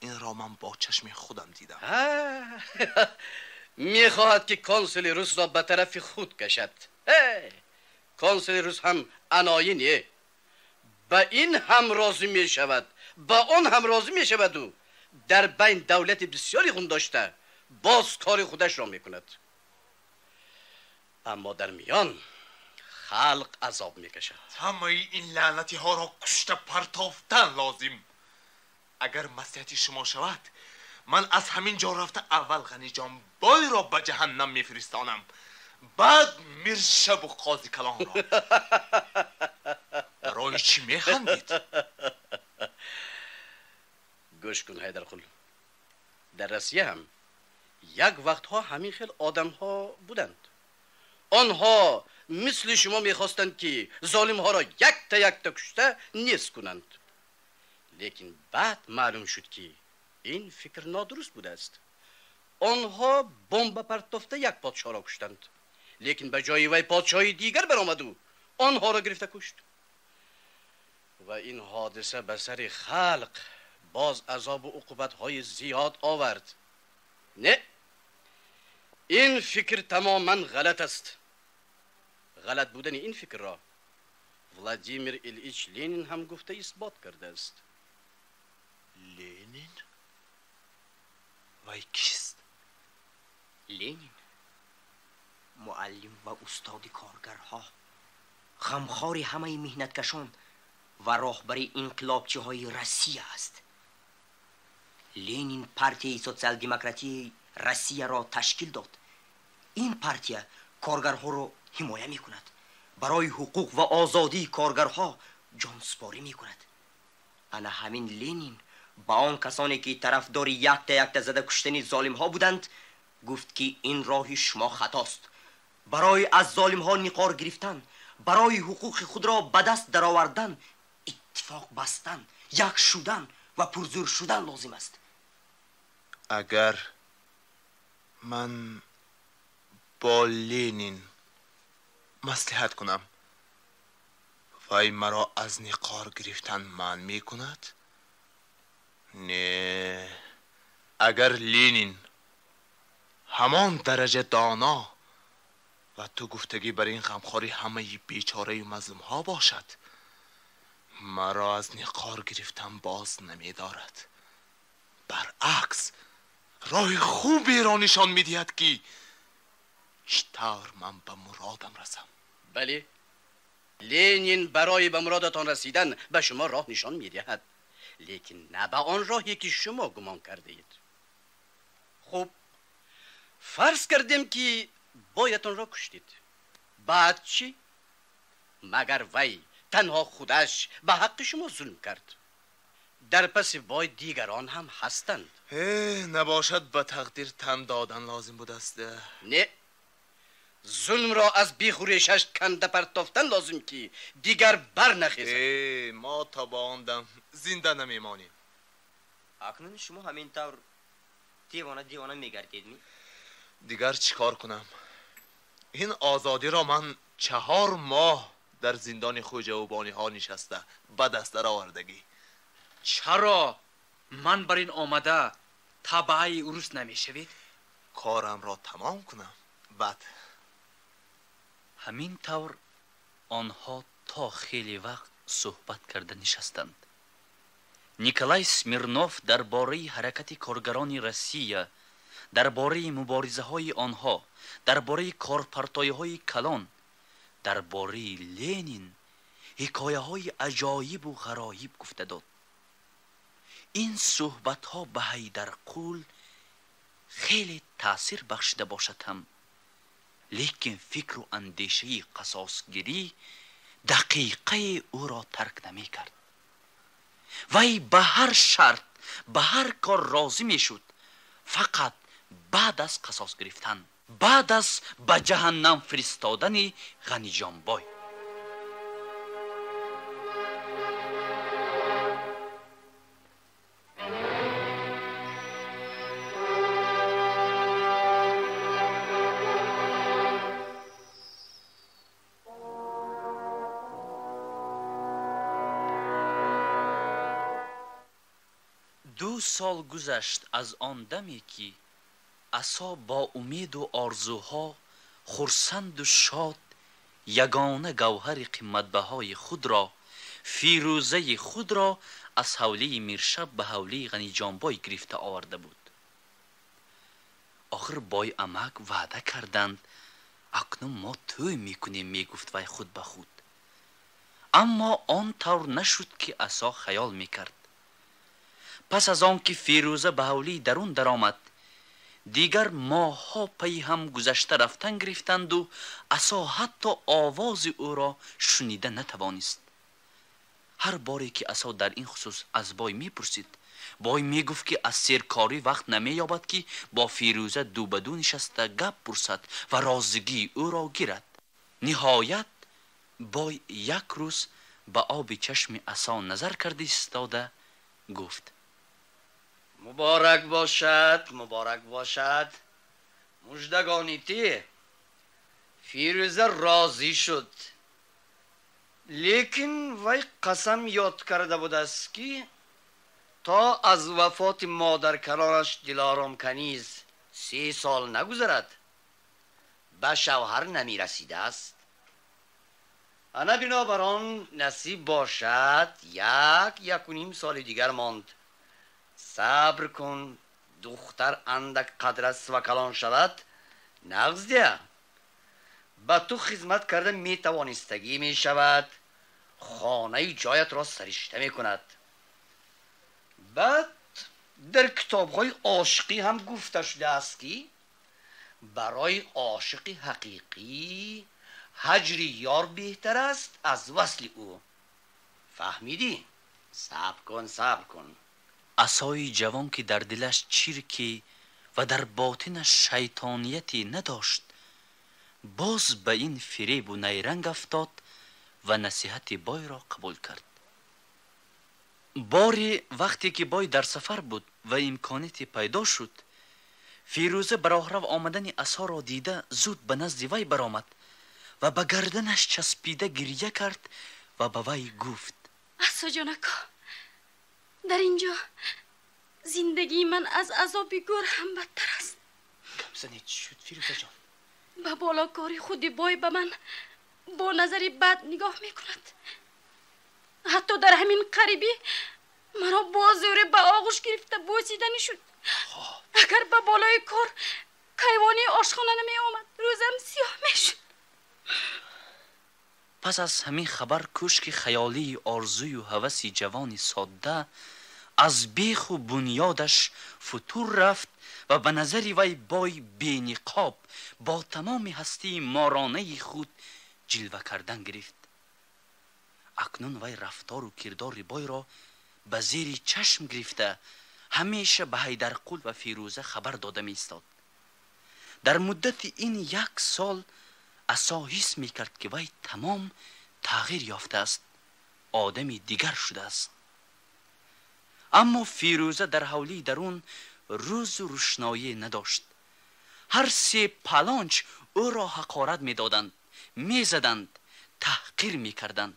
این را من با چشم خودم دیدم. میخواهد که کنسول روس را به طرف خود کشد. کنسول روس هم اناینیه، به این هم راضی میشود، به اون هم راضی میشود و در بین دولت بسیاری خون داشته باز کار خودش را میکند. اما در میان خلق عذاب میکشد. همه این لعنتی ها را کشته پرتافتن لازم. اگر مصلحت شما شود من از همین جا رفته اول غنی جان بای را به جهنم میفرستانم، بعد میرشب و قاضی کلان را. برای چی میخندید؟ گوش کن حیدرقل، در روسیه هم یک وقتها همین خیل آدم ها بودند. آنها مثل شما میخواستند که ظالم ها را یک تا کشته نیست کنند، لیکن بعد معلوم شد که این فکر نادرست بوده است. آنها بمب پرتافته یک پادشاه را کشتند، لیکن به جای وی پادشاهی دیگر برآمد و آنها را گرفته کشت. و این حادثه به سر خلق باز عذاب و عقوبت های زیاد آورد. نه، این فکر تماما غلط است. غلط بودن این فکر را ولادیمیر ایلیچ لنین هم گفته اثبات کرده است. لنین؟ وی کیست؟ لنین معلم و استاد کارگرها، غمخوار همه مهنتکشان و راهبر انقلابچی های روسیه است. لنین پارتی سوسیال دموکراتی روسیه را تشکیل داد. این پارتی کارگرها را حمایت می کند، برای حقوق و آزادی کارگرها جانسپاری می کند. انا همین لنین با آن کسانی که طرفدار یک تا زده کشتن ظالم ها بودند گفت که این راه شما خطاست. برای از ظالم ها نقار گرفتن، برای حقوق خود را به دست درآوردن اتفاق بستن، یک شدن و پرزور شدن لازم است. اگر من با لنین مصلحت کنم وی مرا از نقار گرفتن منع می کند؟ نه، اگر لنین همان درجه دانا و تو گفتگی بر این غمخواری همه بیچاره و مظلوم ها باشد مرا از نقار گرفتن باز نمی دارد. برعکس راه خوبی را نشان می دهد که چطور من به مرادم رسم. بله، لنین برای به مرادتان رسیدن به شما راه نشان می دهد، لیکن نه به آن راهی که شما گمان کرده اید. خب فرض کردیم که بایدتان را کشتید، بعد چی؟ مگر وی تنها خودش به حق شما ظلم کرد؟ در پس وی دیگران هم هستند. نباشد به تقدیر تن دادن لازم بود است. نه، ظلم را از بیخوریشش کنده پرتافتن لازم که دیگر بر نخیزد. ما تا با آن دم زنده نمیمانیم. اکنون شما همین طور دیوانه میگردید می؟ دیگر چیکار کنم؟ این آزادی را من 4 ماه در زندان خوجوبانی ها نشسته به دست در آوردگی. چرا من بر این آمده تبعی عروس نمیشوید؟ کارم را تمام کنم بعد. همین طور آنها تا خیلی وقت صحبت کرده نشستند. نیکلای سمیرنوف درباره حرکت کارگران روسیه درباره مبارزه های آنها، درباره کارپرتای های کلان، درباره لنین حکایه های عجایب و غرایب گفته داد. این صحبت ها به حیدرقول خیلی تأثیر بخشیده باشد هم، لیکن فکر و اندیشه قصاصگیری دقیقه او را ترک نمی کرد. وی به هر شرط، به هر کار راضی می شد، فقط بعد از قصاص گرفتن، بعد از به جهنم فرستادن غنی جان بای. دو سال گذشت از آن دمی که عصا با امید و آرزوها خرسند و شاد یگانه گوهر قیمتبهای خود را، فیروزه خود را از حوله میرشب به حوله غنی جانبای گرفته آورده بود. آخر بای امک وعده کردند اکنون ما توی میکنیم، میگفت وی خود به خود. اما آن طور نشد که عصا خیال میکرد. پس از آن که فیروزه به حوله درون درآمد، دیگر ماه‌ها پی هم گذشته رفتن گرفتند و عصا حتی آواز او را شنیده نتوانست. هر باری که عصا در این خصوص از بای میپرسید، بای میگفت که از سیرکاری وقت نمییابد که با فیروزه دو به دو نشسته گپ پرسد و رازگی او را گیرد. نهایت بای یک روز به آب چشم عصا نظر کرده ایستاده گفت: مبارک باشد، مبارک باشد. مژدگانیتی فیروزه راضی شد، لیکن وی قسم یاد کرده بود است که تا از وفات مادر کلانش دلارام کنیز 3 سال نگذرد به شوهر نمی رسیده است. انا بنابران نصیب باشد 1.5 سال دیگر ماند. صبر کن، دختر اندک قدر است و کلان شود نغزده. به تو خدمت کرده می توانستگی می شود، خانه جایت را سرشته می کند. بعد در کتاب های عاشقی هم گفته شده است که برای عاشق حقیقی هجر یار بهتر است از وصل او. فهمیدی؟ صبر کن، صبر کن. عصای جوان که در دلش چیرکی و در باطنش شیطانیتی نداشت، باز به این فریب و نیرنگ افتاد و نصیحت بای را قبول کرد. باری وقتی که بای در سفر بود و امکانیتی پیدا شد، فیروزه به راهرو آمدن عصا را دیده زود به نزد وی برآمد و به گردنش چسبیده گریه کرد و به وی گفت: عصا جانکا، در اینجا زندگی من از عذاب گور هم بدتر است. کم زنید شد فیروزه جان. به بالاکاری خودی بای به من با نظری بد نگاه میکند. حتی در همین قریبی مرا با زور به آغوش گرفته بوسیدنی شد. اگر به بالای کار کیوانی آشخانه نمی آمد روزم سیاه میشد. پس از همین خبر کشک خیالی آرزوی و هوسی جوانی ساده از بیخ و بنیادش فتور رفت و به نظر وی بای بی‌نقاب با تمام هستی مارانه خود جلوه کردن گرفت. اکنون وی رفتار و کردار بای را به زیر چشم گرفته همیشه به حیدرقول و فیروزه خبر داده می استاد. در مدت این 1 سال عصا حس می کرد که وی تمام تغییر یافته است، آدمی دیگر شده است. اما فیروزه در حوله درون روز و روشنایی نداشت. هر 3 پلانچ او را حقارت می دادند، می زدند، تحقیر می کردند.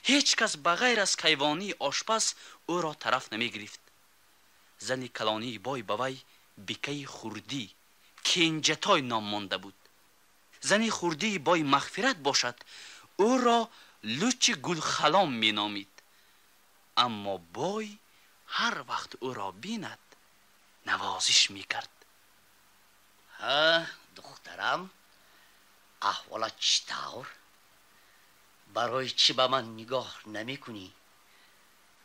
هیچ کس بغیر از کیوانی آشپز او را طرف نمی گرفت. زن کلانی بای به وی بیکه خوردی کنجتای نام مانده بود. زن خوردی بای مغفرت باشد او را لوچ گل خلام می نامید. اما بای هر وقت او را بیند نوازش می کرد. ها دخترم، احوالت چطور؟ برای چی به من نگاه نمی کنی؟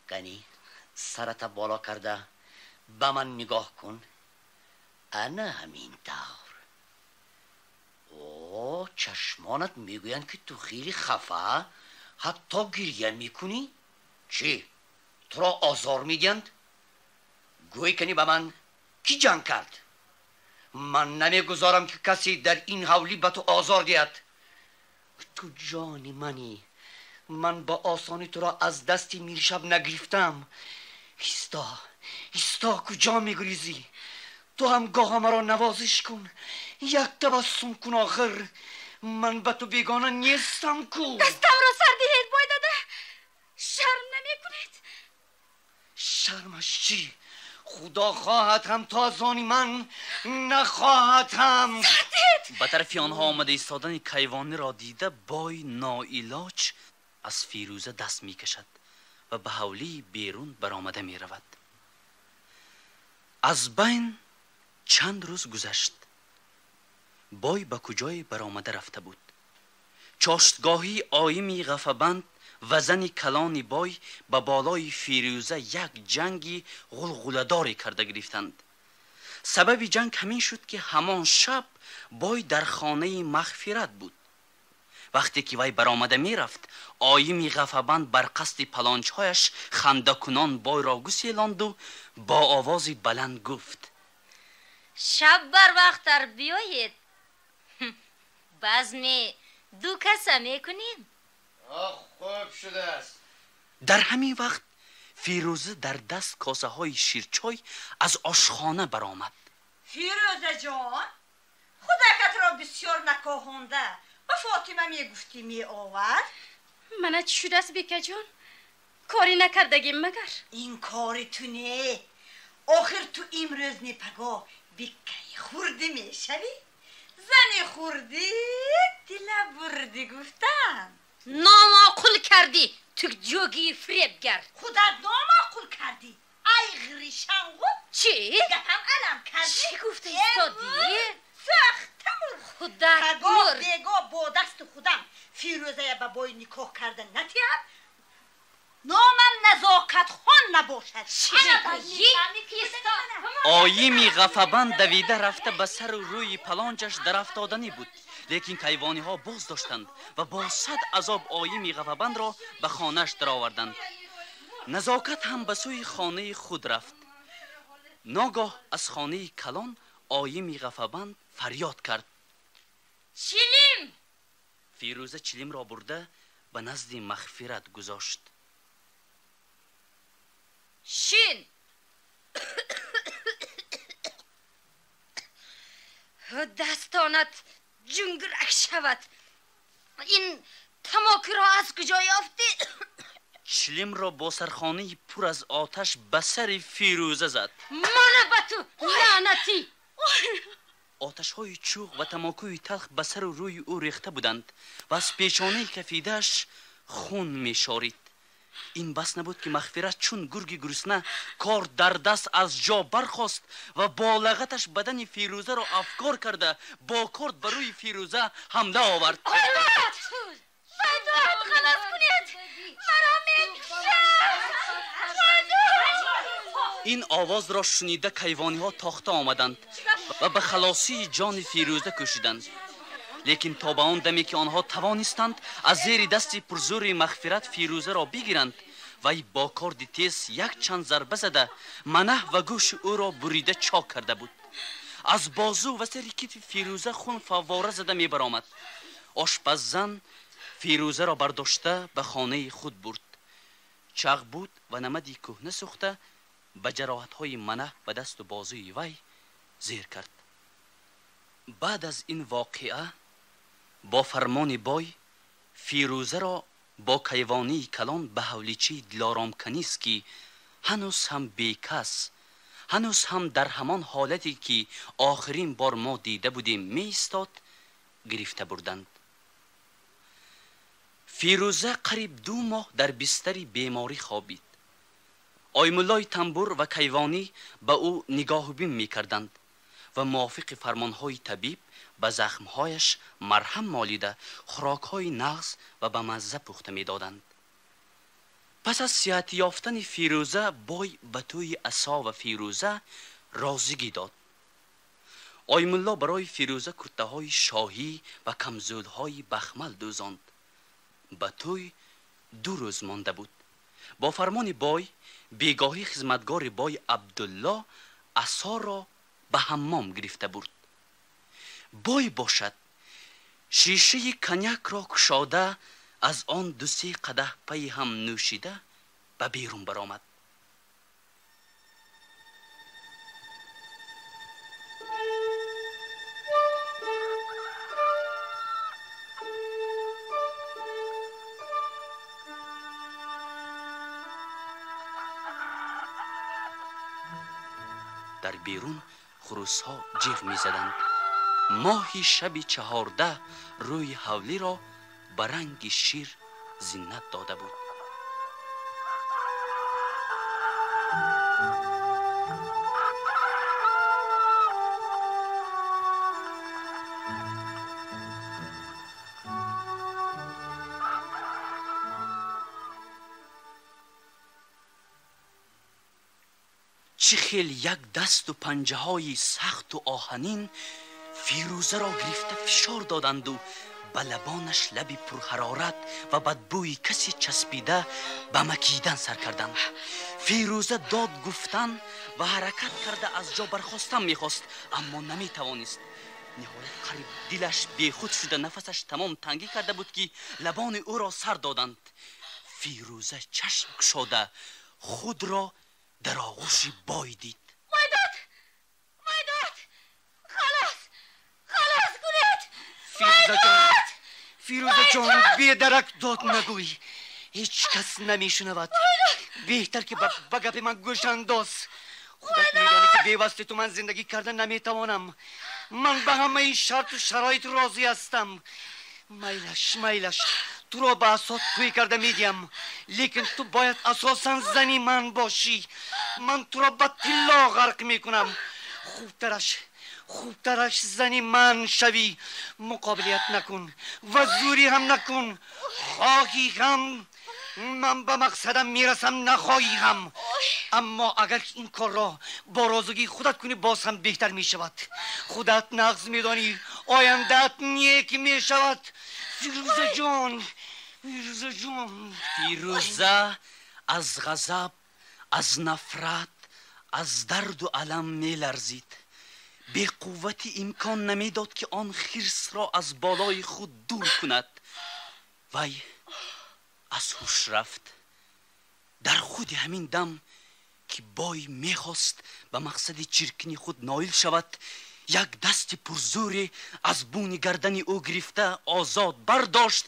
گنی سرت بالا کرده به من نگاه کن. انا همین طور. اوه چشمانت میگویند که تو خیلی خفه، حتی گریه میکنی؟ چی؟ تو را آزار میدهند؟ گوی کنی به من کی جنگ کرد؟ من نمیگذارم که کسی در این حولی به تو آزار دهد. تو جان منی، من با آسانی تو را از دستی میرشب نگرفتم. ایستا کجا میگریزی؟ تو هم گاه مرا نوازش کن، یک تبسم کن آخر. من به تو بیگانه نیستم کو. دستم را سر دهید بای داده، شرم نمی کنید؟ شرمش چی؟ خدا خواهد هم تازانی من نخواهد هم. به طرف آنها آمده ایستادن کیوانی را دیده بای ناعلاج از فیروزه دست می کشد و به حولی بیرون برآمده می رود. از بین چند روز گذشت. بای به کجای برآمده رفته بود. چاشتگاهی آیمی غفبند و زن کلان بای به بالای فیروزه یک جنگی غلغله‌داری کرده گرفتند. سبب جنگ همین شد که همان شب بای در خانه مغفرت بود. وقتی که وی برآمده می رفت، آیمی غفبند بر قصد پلانچهایش خنده کنان بای را گسیلاند و با آوازی بلند گفت: شب بر وقت در بیایید. بزم دو کسه میکنیم. خوب شده است. در همین وقت فیروزه در دست کاسه های شیرچای از آشخانه برآمد. فیروزه جان، خودکت را بسیار نکاهانده و فاطمه میگفتی می آورد. منه چی شده است بیکه جان؟ کاری نکردگیم مگر؟ این کاری تو نه. آخر تو امروز نپگاه بیکه خوردی میشوی؟ زنی خوردی دل بردی گفتم. نامعقول کردی تو جوگی فریبگر. خودت نامعقول کردی ای غریشنگو. چی؟ گفتم علم کردی. چی گفته ایستادی؟ سختم خودت تگاه بگاه با دست خودم فیروزه به بای نکاح کردن نتیم. نامم نزاکت خان نباشد. آیمی غفبند دویده رفته به سر و روی پلانجش در افتادنی بود، لیکن کیوانی ها باز داشتند و با صد عذاب آیمی غفبند را به خانهش در آوردند. نزاکت هم به سوی خانه خود رفت. ناگاه از خانه کلان آیمی غفبند فریاد کرد: چلیم! فیروزه چلیم را برده به نزد مغفرت گذاشت. شین دستانت جنگرک شود. این تماکی را از کجا یافتی؟ چلیم را با سرخانه پر از آتش به سر فیروزه زد. منه به تو لعنتی! آتش های چوغ و تماکوی تلخ به سر و روی او ریخته بودند و از پیشانه کفیدهش خون می شارید. این بس نبود که مغفرت چون گرگ گرسنه کار در دست از جا برخاست و با لغتش بدن فیروزه را افکار کرده با کرد بر روی فیروزه حمله آورد. بدوات خلاص کنید مرا این آواز را شنیده کیوانی ها تاخته آمدند و به خلاصی جان فیروزه کوشیدند، لیکن تا به آن دمی که آنها توانستند از زیر دست پرزور مغفرت فیروزه را بگیرند، وی با کارد تیز یک چند ضربه زده منه و گوش او را بریده چاک کرده بود. از بازو و سر کتف فیروزه خون فواره زده می برآمد. آشپز زن فیروزه را برداشته به خانه خود برد. چاق بود و نمدی کهنه سوخته به جراحت‌های منه به دست و بازوی وی زیر کرد. بعد از این واقعه با فرمان بای فیروزه را با کیوانی کلان به حولیچی دلارام کنیست که هنوز هم بیکس، هنوز هم در همان حالتی که آخرین بار ما دیده بودیم می ایستاد گرفته بردند. فیروزه قریب 2 ماه در بستری بیماری خوابید. آیمولای تنبور و کیوانی به او نگاه بین می کردند و موافق فرمانهای طبیب به زخمهایش مرهم مالیده خوراکهای نغز و به مزه پخته می‌دادند. پس از صحت یافتن فیروزه بای به توی عصا و فیروزه رازگی داد. آیم الله برای فیروزه کرته های شاهی و کمزودهای بخمل دوزاند. به توی 2 روز مانده بود. با فرمان بای بیگاهی خدمتگار بای عبدالله عصا را به حمام گرفته برد. بای باشد شیشه کنیک را کشاده از آن 2-3 قدح پی هم نوشیده به بیرون برآمد. در بیرون خروس ها جیغ می زدند. ماهی شب 14 روی حولی را به رنگ شیر زینت داده بود. چه خیل یک دست و پنجه های سخت و آهنین فیروزه را گرفته فشار دادند و به لبانش لبی پرحرارت و بدبوی کسی چسبیده به مکیدن سر کردند. فیروزه داد گفتن و حرکت کرده از جا برخواستن میخواست، اما نمیتوانست. نهایت قریب دلش بیخود شده، نفسش تمام تنگی کرده بود که لبان او را سر دادند. فیروزه چشم گشاده خود را در آغوش بای دید. مایداد خلاص کنید. فیروزه جان بی درک داد نگوی، هیچ کس نمیشنود. بهتر که به گپ من گوش انداز. خودت میدانی که بی واسطه تو من زندگی کردن نمیتوانم. من به همه شرط و شرایط راضی هستم. میلش تو را به اساس توی کرده میدیم، لیکن تو باید اساسا زنی من باشی. من تو را به طلا غرق میکنم. خوبترش زنی من شوی. مقابلیت نکن و زوری هم نکن. خواهی هم من به مقصدم میرسم، نخواهی هم. اما اگر این کار را با رازگی خودت کنی باز هم بهتر میشود. خودت نغز میدانی، آیندت نیک میشود. فیروزه جان. فیروزه از غضب، از نفرت، از درد و الم میلرزید. به قوت امکان نمیداد که آن خرس را از بالای خود دور کند. وی از هوش رفت. در خود همین دم که بای میخواست به مقصد چرکنی خود نائل شود، یک دست پرزوری از بون گردن او گرفته آزاد برداشت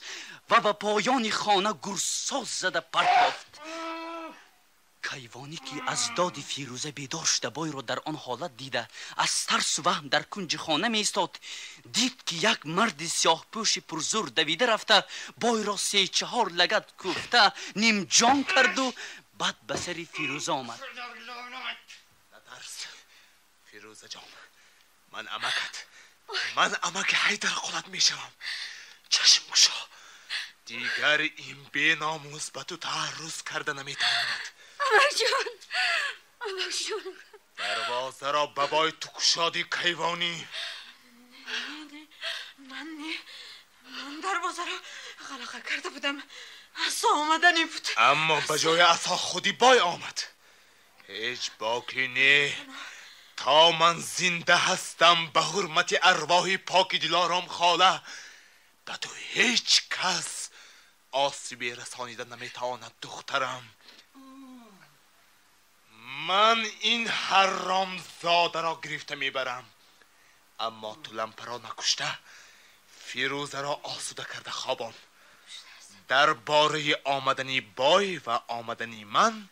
و به پایان خانه گرساز زده پرتافت. کیوانی که از داد فیروزه بیدار شده بای را در آن حالت دیده از ترس و وهم در کنج خانه می ایستاد، دید که یک مرد سیاه پوش پرزور دویده رفته بای را 3-4 لگد کوفته نیم جان کرد و بعد به سر فیروزه آمد. نترس فیروزه جان، من امک حیدر قلت می شوم. چشم گشا، دیگر این بی ناموس به تو تعرض کرده نمیتواند. امک جان دروازه را به بای تو کشادی کیوانی. من دروازه را غلقه کرده بودم، عصا آمدنی بود. اما به جای عصا خودی بای آمد. هیچ باکی نه. تا من زنده هستم به حرمت ارواح پاک دلارام خاله به تو هیچ کس آسیبی رسانیده نمیتواند دخترم. من این حرام زاده را گرفته میبرم، اما تو لمپه را نکشته فیروزه را آسوده کرده خوابان. در باره آمدنی بای و آمدنی من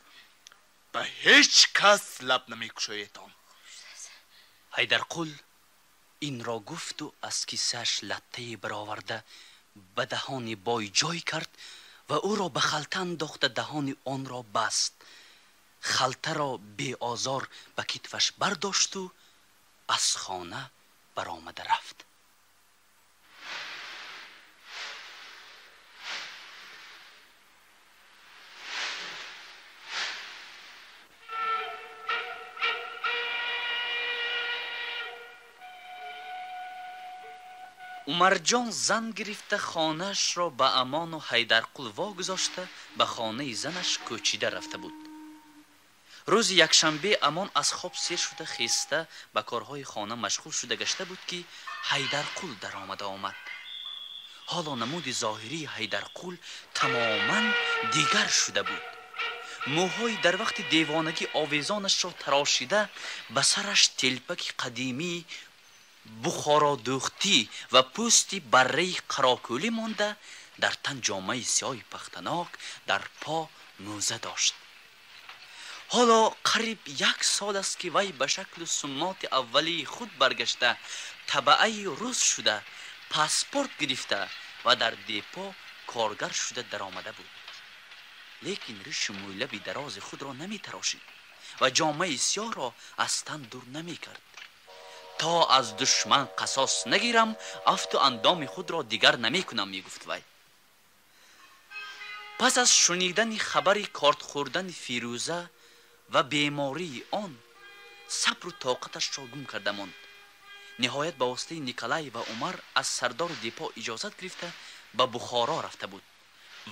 به هیچ کس لب نمیکشایتان. حیدرقل این را گفت و از کیسه‌اش لطه برآورده به دهان بای جای کرد و او را به خلطه انداخته دهان آن را بست. خلطه را بی آزار به کتفش برداشت و از خانه برآمده رفت. عمرجان زن گرفته خانهش را به امان و حیدرقل واگذاشته به خانه زنش کوچیده رفته بود. روز یکشنبه امان از خواب سیر شده خیسته به کارهای خانه مشغول شده گشته بود که حیدرقل در آمد. حالا نمود ظاهری حیدرقل تماما دیگر شده بود. موهای در وقت دیوانگی آویزانش را تراشیده، به سرش تلپک قدیمی بخارا دوختی و پوستی بره قراکولی مانده، در تن جامعه سیاه پختناک، در پا موزه داشت. حالا قریب 1 سال است که وی به شکل سنت اولی خود برگشته، تبعه روز شده، پاسپورت گرفته و در دیپو کارگر شده در آمده بود. لیکن ریش مویله بی دراز خود را نمی تراشید و جامعه سیاه را از تن دور نمی کرد. تا از دشمن قصاص نگیرم، افت و اندام خود را دیگر نمی کنم، می گفت وی. پس از شنیدن خبری کارت خوردن فیروزه و بیماری آن، صبر و طاقتش را گم کرده ماند. نهایت به واسطه نیکلای و عمر از سردار دیپا اجازت گرفته به بخارا رفته بود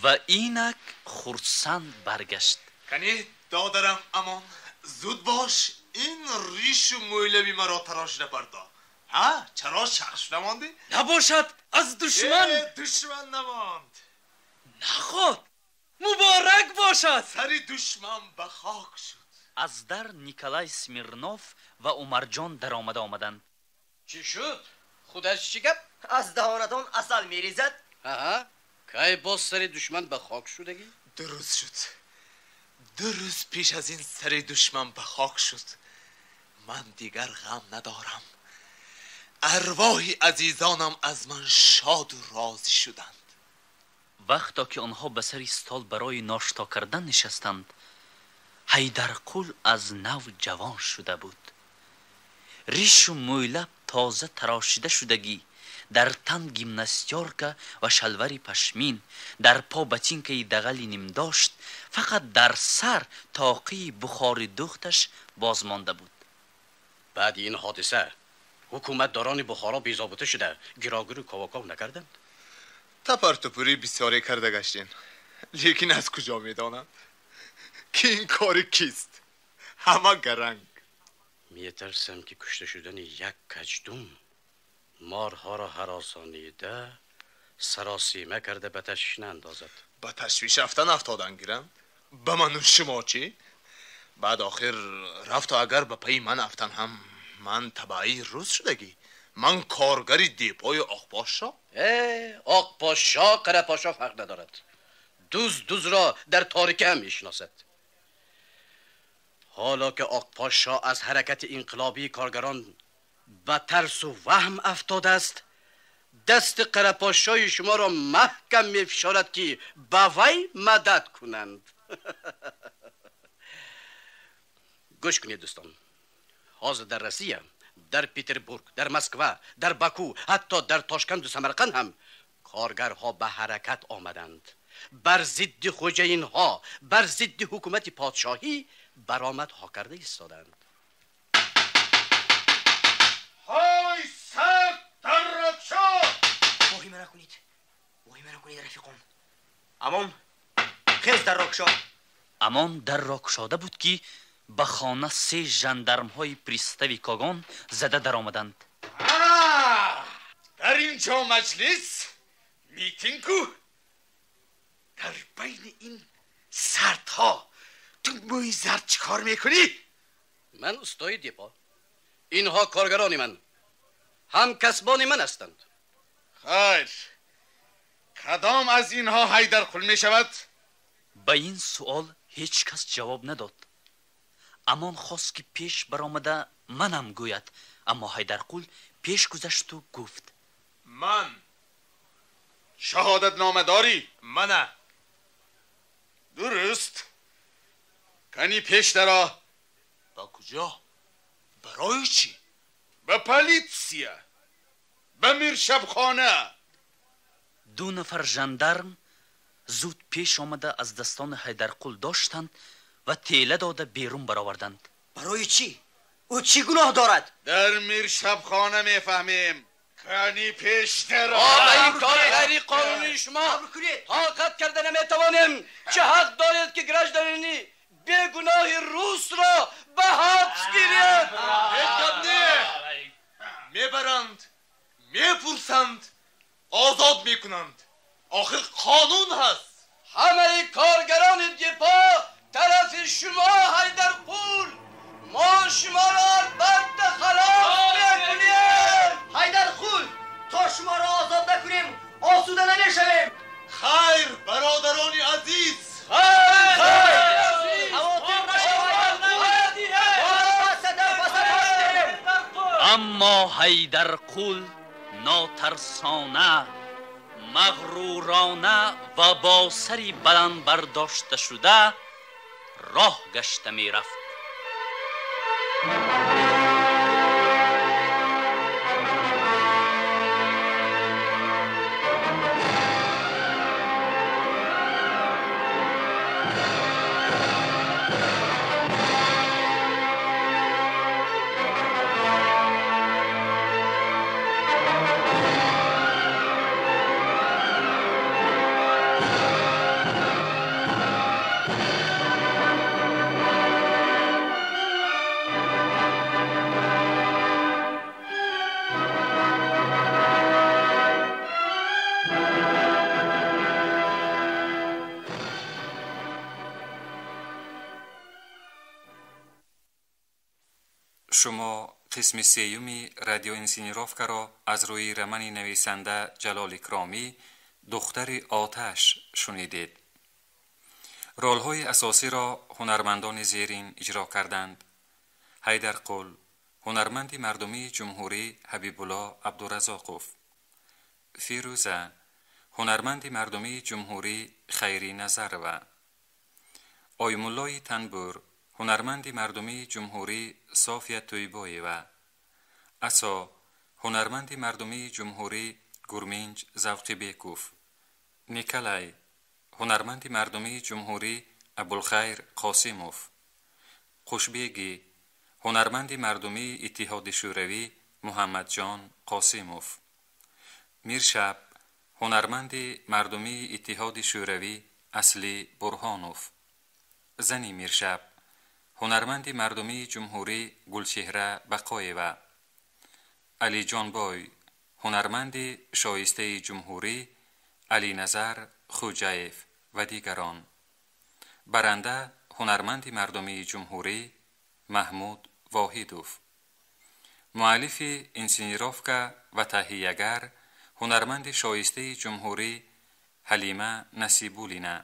و اینک خرسند برگشت. کنی دادرم امان، زود باش، این ریش و مویلبی مرا تراشیده پرتا. ها؟ چرا شخص نماندی؟ نباشد از دشمن. دشمن نماند. نخود مبارک باشد. سری دشمن به خاک شد. از در نیکلای سمیرنوف و عمرجان در آمدند. چی شد؟ خودش چی گپ؟ از دهانتان اصل میریزد. ها؟ که باز سری دشمن به خاک شدگی؟ درست شد. 2 روز پیش از این سری دشمن به خاک شد. من دیگر غم ندارم. ارواح عزیزانم از من شاد و راضی شدند. وقتا که آنها به سر استال برای ناشتا کردن نشستند، حیدرقل از نو جوان شده بود. ریش و مویله تازه تراشیده شدگی، در تن گیمناستیارکا و شلواری پشمین، در پا بچینکه دغلی نیم داشت، فقط در سر تاقی بخار دوختش بازمانده بود. بعد این حادثه حکومت داران بخارا بی‌ضابطه شده، گیراگیر و کاواکاو نکردند؟ تپرتپوری بسیاری کرده گشتین، لیکن از کجا میدانند که این کار کیست؟ همه گرنگ. میترسم که کشته شدن یک کجدم مارها را هراسانیده سراسیمه کرده به تشویش اندازد. به تشویش افتادن گیرند؟ به من و شما چی؟ بعد آخر رفت و اگر به پی من افتن هم من تبعی روز شدگی. من کارگری دیپای آقپاشا. آقپاشا قره‌پاشا فرق ندارد. دوز را در تاریکی هم میشناسد. حالا که آقپاشا از حرکت انقلابی کارگران به ترس و وهم افتاده است، دست قره‌پاشای شما را محکم میفشارد که به وی مدد کنند. گوش کنید دوستان، حاضر در روسیه، در پیتربورگ، در مسکو، در باکو، حتی در تاشکند و سمرقند هم کارگرها به حرکت آمدند. بر ضد خوجینها، بر ضد حکومت پادشاهی برآمدها کرده ایستادند. های سخت در رکشا! واهمه نکنید رفیقان. امان خیز در رکشا. امان در را کشاده بود که به خانه 3 ژاندارم های پریستوی کاگان زده در آمدند. در اینجا مجلس میتینگ کو؟ در بین این سردها تو موی زرد چی کار میکنی؟ من استای دیپا، اینها کارگران من، هم کسبان من هستند. خیر، کدام از اینها حیدرقل میشود؟ به این سوال هیچ کس جواب نداد. امان خواست که پیش برآمده منم گوید، اما حیدرقل پیش گذشت و گفت: من. شهادت نامه داری؟ منه. درست. کنی پیش درا. با کجا؟ برای چی؟ به پلیتسیا، به میرشبخانه. 2 نفر ژاندارم زود پیش آمده از دستان حیدرقول داشتند و تیله داده بیرون برآوردند. برای چی؟ او چی گناه دارد؟ در میرشبخانه میفهمیم. کنی پیش در با این کار غیر قانونی شما طاقت کرده نمیتوانیم. چه حق دارید که گرجدارینی بیگناه روس را به حبس گیرید؟ میبرند، میپرسند، آزاد میکنند. آخر قانون هست. همه کارگران دیپا طرف شما حیدرقول، ما شما را البته خلاص میکنیم. حیدرقول، تا شما را آزاد نکنیم آسوده نمیشویم. خیر برادران عزیز، اما حیدرقول ناترسانه، مغرورانه و با سری بلند برداشته شده راه گشته می رفت. شما قسم سیوم رادیو انسینیروفکا را از روی رمان نویسنده جلال اکرامی دختر آتش شنیدید. رول‌های اساسی را هنرمندان زیرین اجرا کردند: حیدرقول هنرمند مردمی جمهوری حبیب الله عبدالرزاقوف، فیروزه هنرمند مردمی جمهوری خیری نظرو، آیم‌الله تنبور هنرمند مردمی جمهوری صافیه تویبایو، عصا هنرمند مردمی جمهوری گرمینج زوقی بیکوف، نیکلای هنرمند مردمی جمهوری ابوالخیر قاسموف، خوشبیگی هنرمند مردمی اتحاد شوروی محمد جان قاسموف، میرشب هنرمند مردمی اتحاد شوروی اصلی برهانوف، زنی میرشب هنرمند مردمی جمهوری گلچهره بقایوه، علی جان بای هنرمند شایسته جمهوری علی نظر خوجایف و دیگران. برنده هنرمند مردمی جمهوری محمود واحدوف. مؤلف انسینیروفکا و تهیه‌گر هنرمند شایسته جمهوری حلیمه نصیبولینا.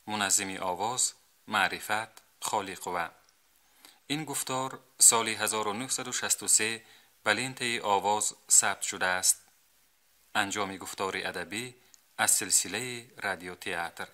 منظم آواز معرفت خالقوه. این گفتار سال 1963 به لنته آواز ثبت شده است. انجام گفتار ادبی از سلسله رادیو تئاتر.